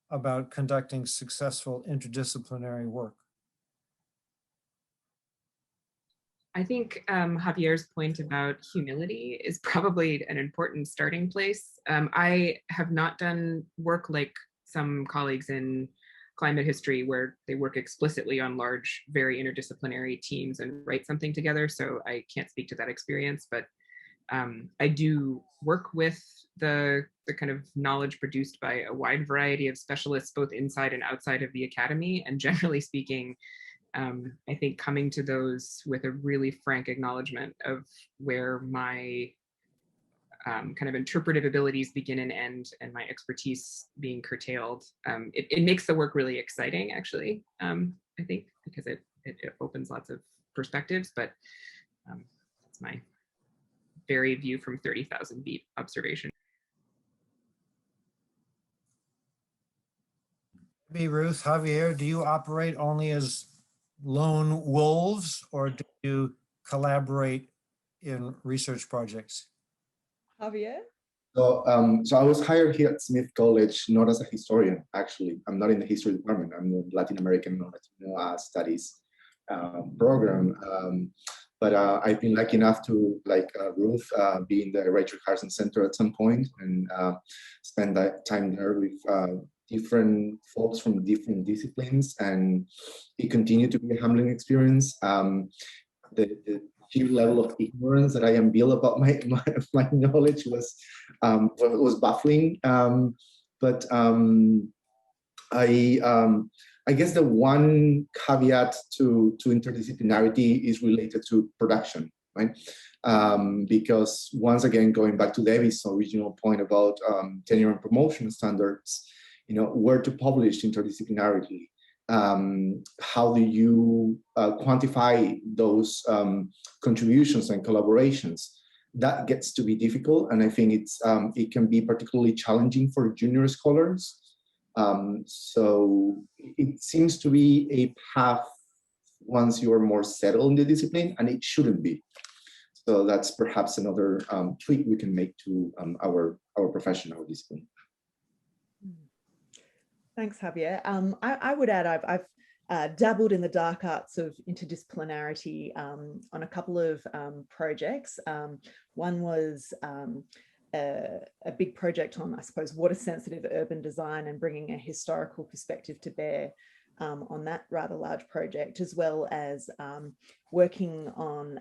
about conducting successful interdisciplinary work? I think Javier's point about humility is probably an important starting place. I have not done work like some colleagues in climate history where they work explicitly on large, very interdisciplinary teams and write something together. So I can't speak to that experience, but I do work with the kind of knowledge produced by a wide variety of specialists, both inside and outside of the academy. And generally speaking, I think coming to those with a really frank acknowledgement of where my kind of interpretive abilities begin and end, and my expertise being curtailed, it makes the work really exciting, actually, I think, because it opens lots of perspectives, but that's my very view from 30,000 feet observation. Maybe Ruth, Javier, do you operate only as lone wolves, or do you collaborate in research projects? Javier? So, so I was hired here at Smith College, not as a historian, actually. I'm not in the history department. I'm in the Latin American and Latino Studies program. But I've been lucky enough to, like Ruth, be in the Rachel Carson Center at some point and spend that time there with different folks from different disciplines, and it continued to be a humbling experience. The sheer level of ignorance that I unveiled about my knowledge was baffling. But I guess the one caveat to interdisciplinarity is related to production, right? Because once again, going back to Debbie's original point about tenure and promotion standards, where to publish interdisciplinarity. How do you quantify those contributions and collaborations? That gets to be difficult, and I think it can be particularly challenging for junior scholars. So it seems to be a path once you are more settled in the discipline, and it shouldn't be. So that's perhaps another tweak we can make to our profession, our discipline. Thanks, Javier. I would add, I've dabbled in the dark arts of interdisciplinarity on a couple of projects. One was a big project on, I suppose, water-sensitive urban design and bringing a historical perspective to bear on that rather large project, as well as working on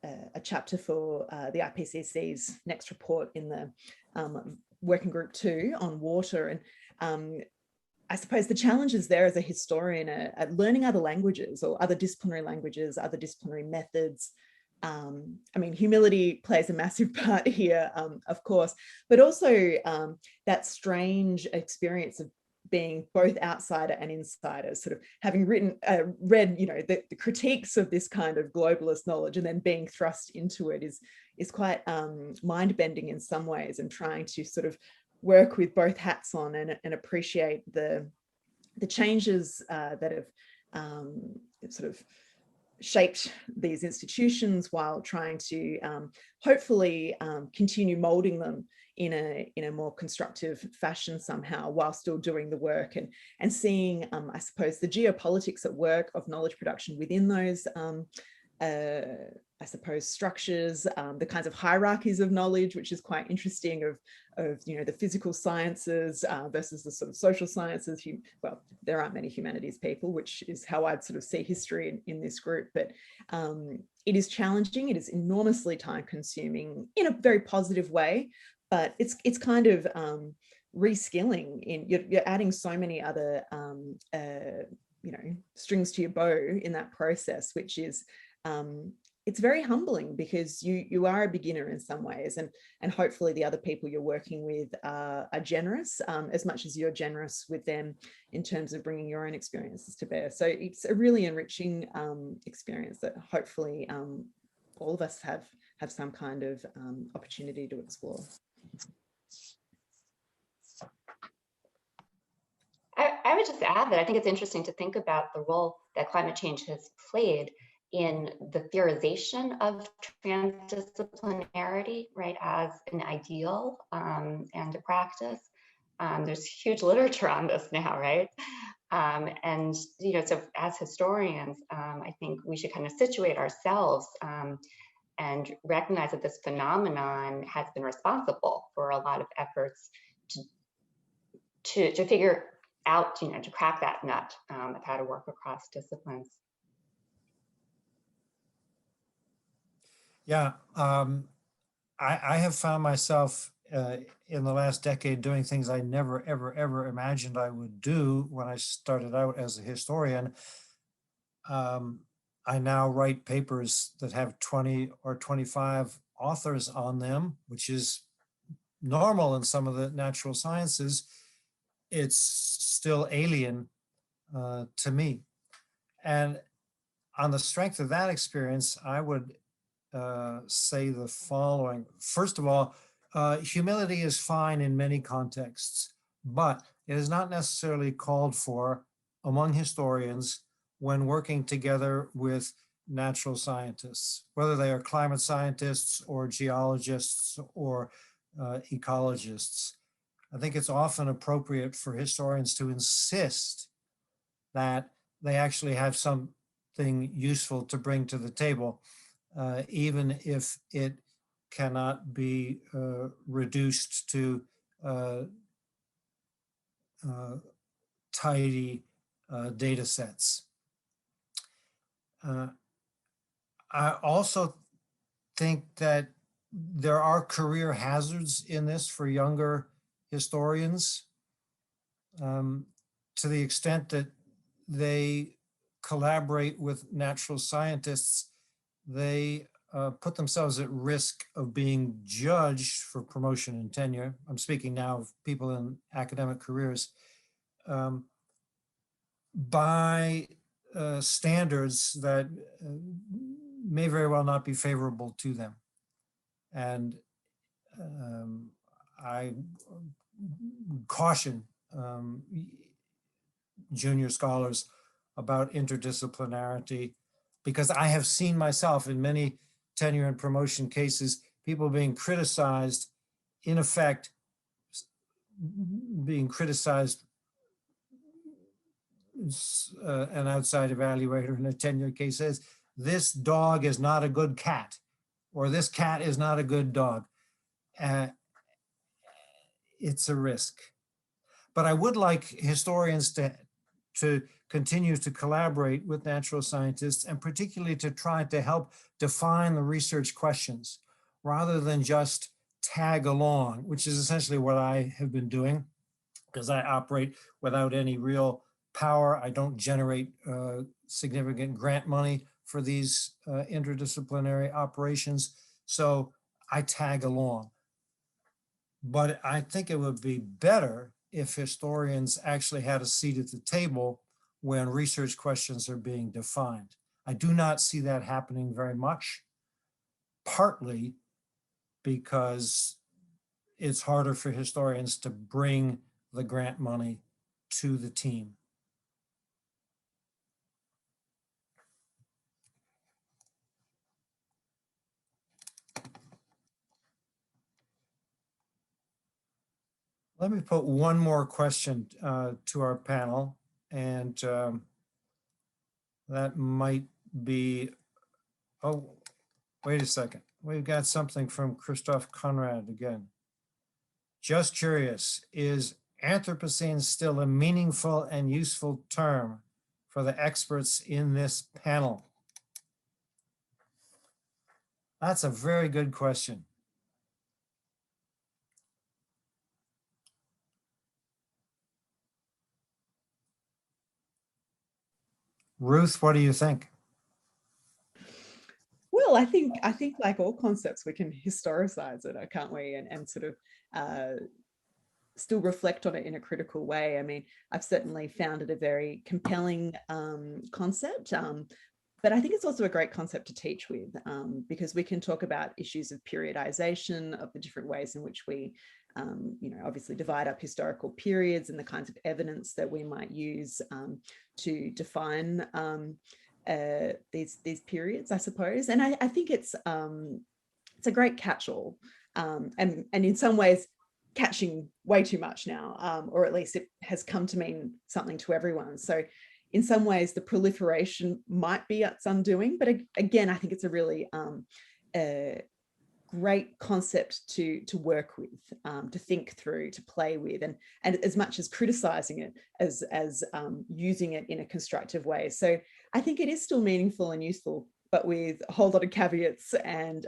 a chapter for the IPCC's next report in the Working Group 2 on water. And I suppose the challenges there as a historian are learning other languages or other disciplinary languages, other disciplinary methods. I mean, humility plays a massive part here, of course, but also that strange experience of being both outsider and insider, sort of having read, the critiques of this kind of globalist knowledge and then being thrust into it is quite mind-bending in some ways, and trying to sort of work with both hats on and appreciate the changes that have sort of shaped these institutions, while trying to hopefully continue molding them in a more constructive fashion somehow, while still doing the work, and seeing, I suppose, the geopolitics at work of knowledge production within those I suppose structures, the kinds of hierarchies of knowledge, which is quite interesting, of the physical sciences versus the sort of social sciences. Well, there aren't many humanities people, which is how I'd sort of see history in this group, but it is challenging. It is enormously time consuming in a very positive way, but it's kind of reskilling. You're adding so many other strings to your bow in that process, which is it's very humbling, because you are a beginner in some ways, and hopefully the other people you're working with are generous as much as you're generous with them in terms of bringing your own experiences to bear. So it's a really enriching experience that hopefully all of us have some kind of opportunity to explore. I would just add that I think it's interesting to think about the role that climate change has played in the theorization of transdisciplinarity, right, as an ideal and a practice. There's huge literature on this now, right? And, you know, so as historians, I think we should kind of situate ourselves and recognize that this phenomenon has been responsible for a lot of efforts to figure out, you know, to crack that nut of how to work across disciplines. Yeah, I have found myself in the last decade doing things I never, ever imagined I would do when I started out as a historian. I now write papers that have 20 or 25 authors on them, which is normal in some of the natural sciences. It's still alien to me. And on the strength of that experience, I would say the following. First of all, humility is fine in many contexts, but it is not necessarily called for among historians when working together with natural scientists, whether they are climate scientists or geologists or ecologists. I think it's often appropriate for historians to insist that they actually have something useful to bring to the table, even if it cannot be reduced to tidy data sets. I also think that there are career hazards in this for younger historians, to the extent that they collaborate with natural scientists. They put themselves at risk of being judged for promotion and tenure. I'm speaking now of people in academic careers, by standards that may very well not be favorable to them. And I caution junior scholars about interdisciplinarity, because I have seen myself in many tenure and promotion cases, people being criticized, in effect, being criticized, an outside evaluator in a tenure case says, this dog is not a good cat, or this cat is not a good dog. It's a risk. But I would like historians to continue to collaborate with natural scientists, and particularly to try to help define the research questions rather than just tag along, which is essentially what I have been doing, because I operate without any real power. I don't generate significant grant money for these interdisciplinary operations. So I tag along. But I think it would be better if historians actually had a seat at the table when research questions are being defined. I do not see that happening very much, partly because it's harder for historians to bring the grant money to the team. Let me put one more question to our panel, and that might be, oh, wait a second. We've got something from Christoph Conrad again. Just curious, is Anthropocene still a meaningful and useful term for the experts in this panel? That's a very good question. Ruth, what do you think? Well, I think like all concepts, we can historicize it, can't we? And sort of still reflect on it in a critical way. I mean, I've certainly found it a very compelling concept, But I think it's also a great concept to teach with, because we can talk about issues of periodization, of the different ways in which we, obviously divide up historical periods and the kinds of evidence that we might use to define these periods, I suppose. And I think it's a great catch-all, and in some ways catching way too much now, or at least it has come to mean something to everyone. So in some ways the proliferation might be its undoing, but again, I think it's a really great concept to work with, to think through, to play with, and as much as criticizing it as using it in a constructive way. So I think it is still meaningful and useful, but with a whole lot of caveats and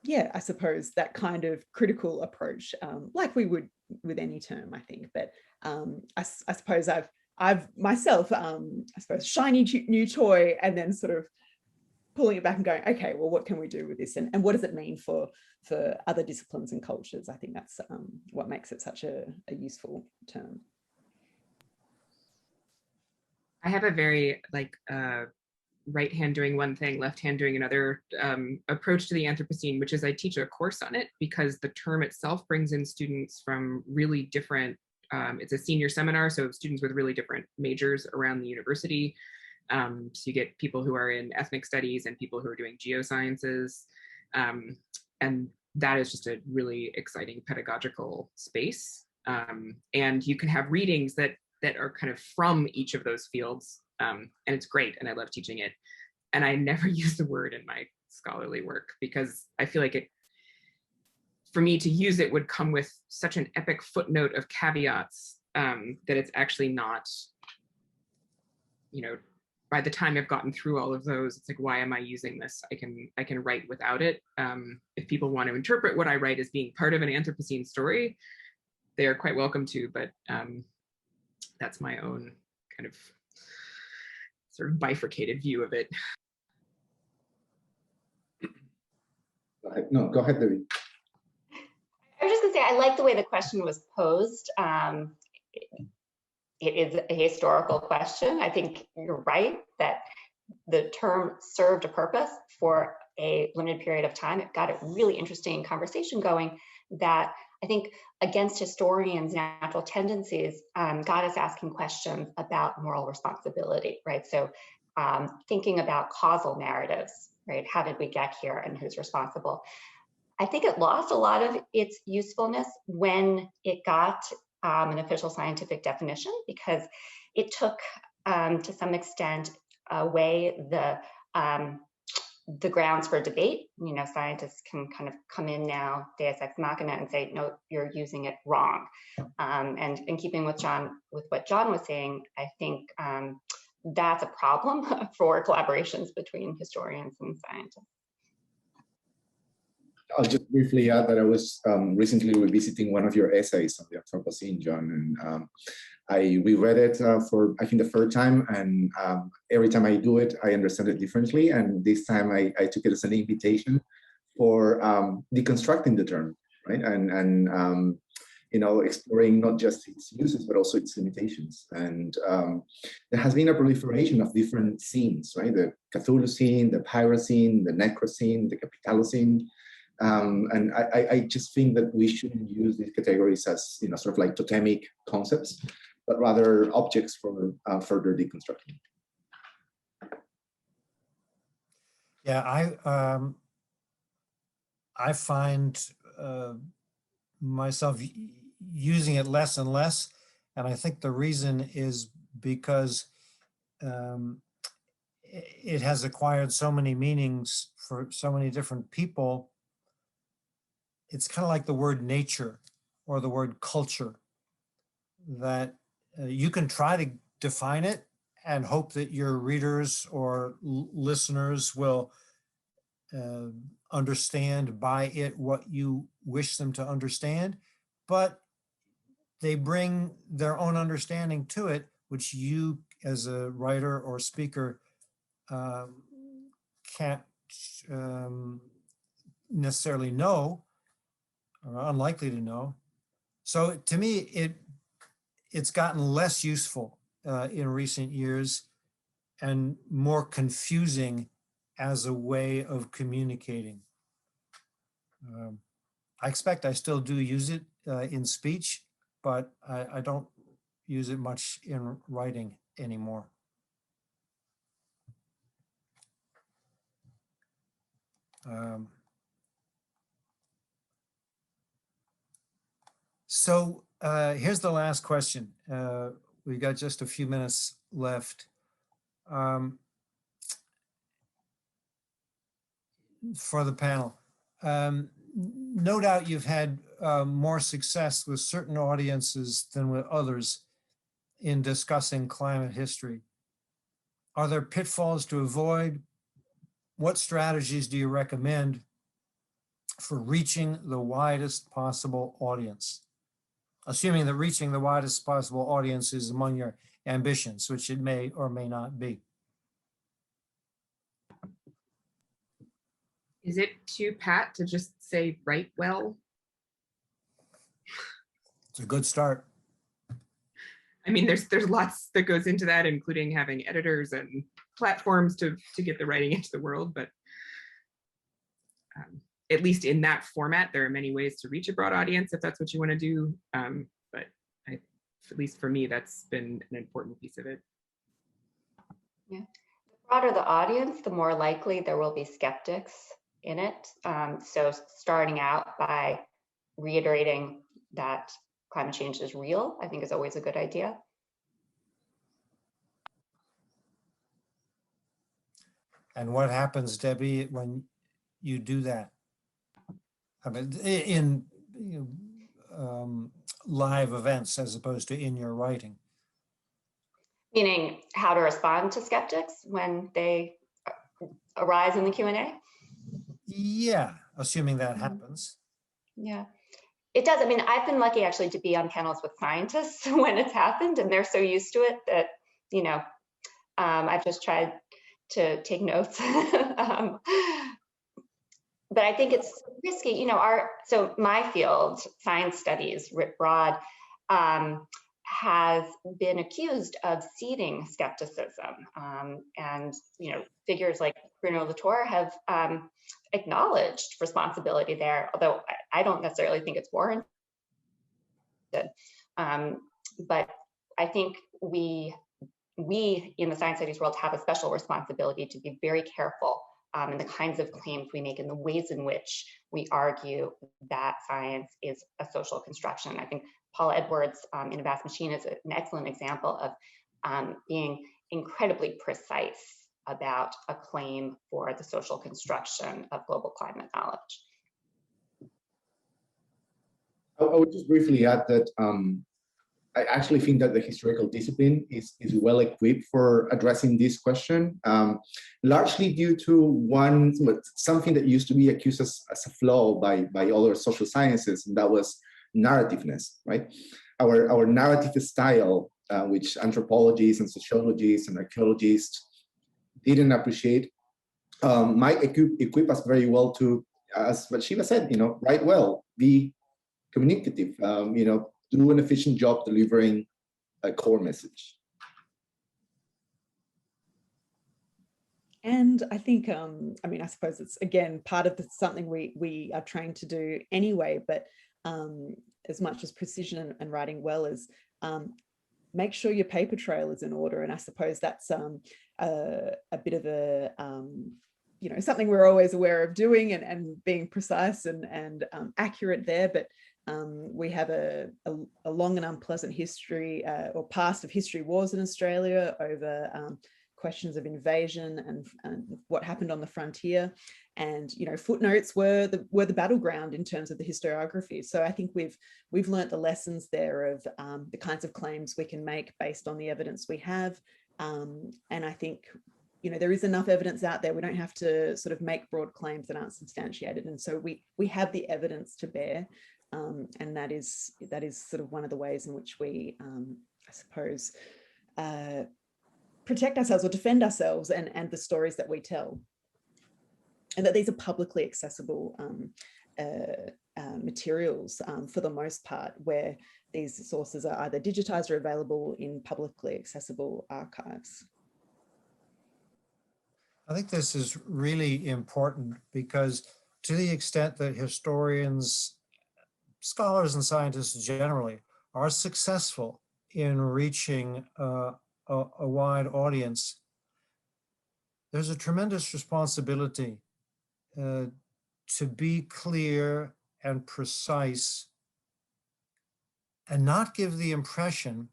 yeah, I suppose that kind of critical approach, like we would with any term, I think. But I suppose I've myself, I suppose, shiny new toy, and then sort of pulling it back and going, okay, well, what can we do with this? And what does it mean for other disciplines and cultures? I think that's what makes it such a useful term. I have a very right hand doing one thing, left hand doing another approach to the Anthropocene, which is I teach a course on it because the term itself brings in students from really different, it's a senior seminar, so students with really different majors around the university. So you get people who are in ethnic studies and people who are doing geosciences. And that is just a really exciting pedagogical space. And you can have readings that are kind of from each of those fields. And it's great, and I love teaching it. And I never use the word in my scholarly work because I feel like for me to use it would come with such an epic footnote of caveats that it's actually not, by the time I've gotten through all of those, it's like, why am I using this? I can write without it. If people want to interpret what I write as being part of an Anthropocene story, they are quite welcome to, but that's my own kind of sort of bifurcated view of it. No, go ahead, Debbie. I was just gonna say, I like the way the question was posed. It is a historical question. I think you're right that the term served a purpose for a limited period of time. It got a really interesting conversation going that I think against historians' natural tendencies got us asking questions about moral responsibility, right? So thinking about causal narratives, right? How did we get here and who's responsible? I think it lost a lot of its usefulness when it got an official scientific definition, because it took, to some extent, away the grounds for debate. Scientists can kind of come in now, deus ex machina, and say, no, you're using it wrong. And in keeping with what John was saying, I think that's a problem for collaborations between historians and scientists. I'll just briefly add that I was recently revisiting one of your essays on the Anthropocene, John, and I reread it for, I think, the third time, and every time I do it, I understand it differently, and this time I took it as an invitation for deconstructing the term, right, and exploring not just its uses, but also its limitations. And there has been a proliferation of different scenes, right, the Cthulhu scene, the Pyrocene, the Necrocene, the Capitalocene. And I just think that we shouldn't use these categories as sort of like totemic concepts, but rather objects for further deconstruction. Yeah, I find myself using it less and less, and I think the reason is because it has acquired so many meanings for so many different people. It's kind of like the word nature or the word culture, that you can try to define it and hope that your readers or listeners will understand by it what you wish them to understand, but they bring their own understanding to it, which you as a writer or speaker can't necessarily know, or unlikely to know. So to me, it's gotten less useful in recent years and more confusing as a way of communicating. I expect I still do use it in speech, but I don't use it much in writing anymore. So here's the last question. We got just a few minutes left. For the panel. No doubt you've had more success with certain audiences than with others in discussing climate history. Are there pitfalls to avoid? What strategies do you recommend for reaching the widest possible audience? Assuming that reaching the widest possible audience is among your ambitions, which it may or may not be. Is it too pat to just say write well? It's a good start. I mean, there's lots that goes into that, including having editors and platforms to get the writing into the world. But at least in that format, there are many ways to reach a broad audience if that's what you want to do. But at least for me, that's been an important piece of it. Yeah. The broader the audience, the more likely there will be skeptics in it. So starting out by reiterating that climate change is real, I think is always a good idea. And what happens, Debbie, when you do that? I mean, in live events as opposed to in your writing. Meaning how to respond to skeptics when they arise in the Q&A? Yeah, assuming that happens. Yeah, it does. I mean, I've been lucky actually to be on panels with scientists when it's happened, and they're so used to it that, you know, I've just tried to take notes. But I think it's risky, you know, so my field, science studies writ broad, has been accused of seeding skepticism. And, you know, figures like Bruno Latour have acknowledged responsibility there, although I don't necessarily think it's warranted. But I think we in the science studies world have a special responsibility to be very careful in the kinds of claims we make and the ways in which we argue that science is a social construction. I think Paula Edwards in A Vast Machine is an excellent example of being incredibly precise about a claim for the social construction of global climate knowledge. I would just briefly add that I actually think that the historical discipline is well equipped for addressing this question, largely due to something that used to be accused as a flaw by other social sciences, and that was narrativeness, right? Our narrative style, which anthropologists and sociologists and archaeologists didn't appreciate, might equip us very well to, as Bathsheba said, you know, write well, be communicative, you know, do an efficient job delivering a core message. And I think, I mean, I suppose it's, again, part of something we are trained to do anyway, but as much as precision and writing well is make sure your paper trail is in order. And I suppose that's a bit of a, you know, something we're always aware of doing and being precise and accurate there, but we have a long and unpleasant history or past of history wars in Australia over questions of invasion and what happened on the frontier. And, you know, footnotes were the battleground in terms of the historiography. So I think we've learnt the lessons there of the kinds of claims we can make based on the evidence we have. And I think, you know, there is enough evidence out there. We don't have to sort of make broad claims that aren't substantiated. And so we have the evidence to bear. And that is sort of one of the ways in which we, I suppose, protect ourselves or defend ourselves and the stories that we tell. And that these are publicly accessible materials for the most part, where these sources are either digitized or available in publicly accessible archives. I think this is really important because to the extent that historians, scholars and scientists generally are successful in reaching a wide audience, there's a tremendous responsibility to be clear and precise and not give the impression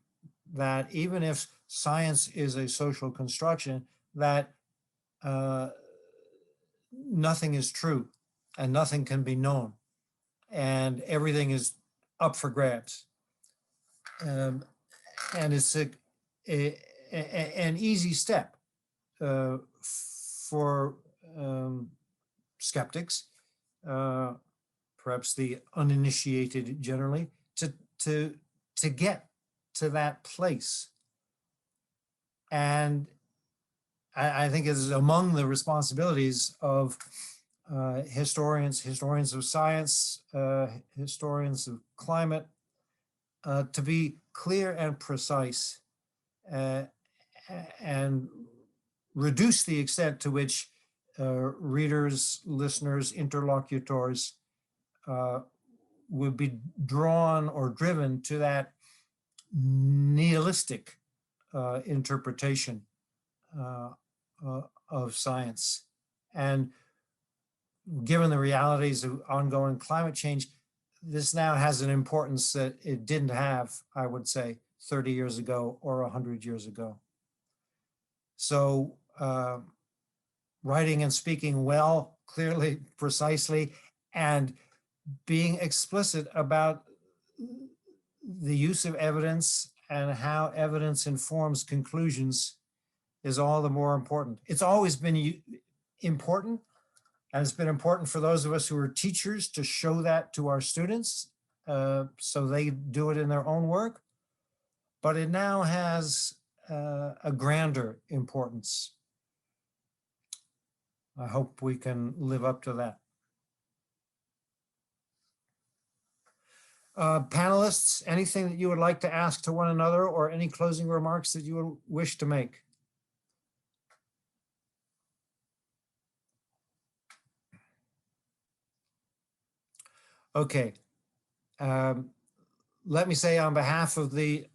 that even if science is a social construction, that nothing is true and nothing can be known and everything is up for grabs. And it's an easy step for skeptics, perhaps the uninitiated generally, to get to that place. And I think it is among the responsibilities of historians of science, historians of climate, to be clear and precise and reduce the extent to which readers, listeners, interlocutors would be drawn or driven to that nihilistic interpretation of science. And given the realities of ongoing climate change, this now has an importance that it didn't have, I would say, 30 years ago or 100 years ago. So writing and speaking well, clearly, precisely, and being explicit about the use of evidence and how evidence informs conclusions is all the more important. It's always been important, and it's been important for those of us who are teachers to show that to our students so they do it in their own work. But it now has a grander importance. I hope we can live up to that. Panelists, anything that you would like to ask to one another or any closing remarks that you would wish to make? Okay. Let me say on behalf of the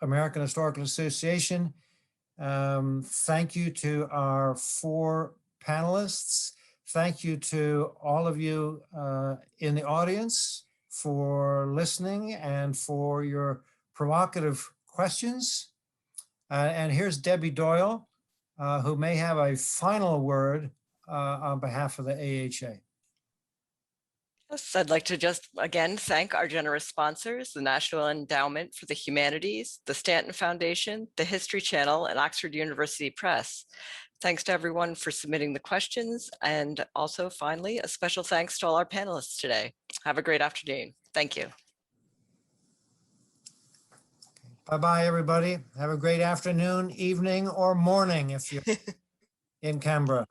American Historical Association, thank you to our 4 panelists. Thank you to all of you in the audience for listening and for your provocative questions. And here's Debbie Doyle, who may have a final word on behalf of the AHA. Yes, I'd like to just again thank our generous sponsors, the National Endowment for the Humanities, the Stanton Foundation, the History Channel, and Oxford University Press. Thanks to everyone for submitting the questions. And also, finally, a special thanks to all our panelists today. Have a great afternoon. Thank you. Bye-bye, everybody. Have a great afternoon, evening, or morning if you're in Canberra.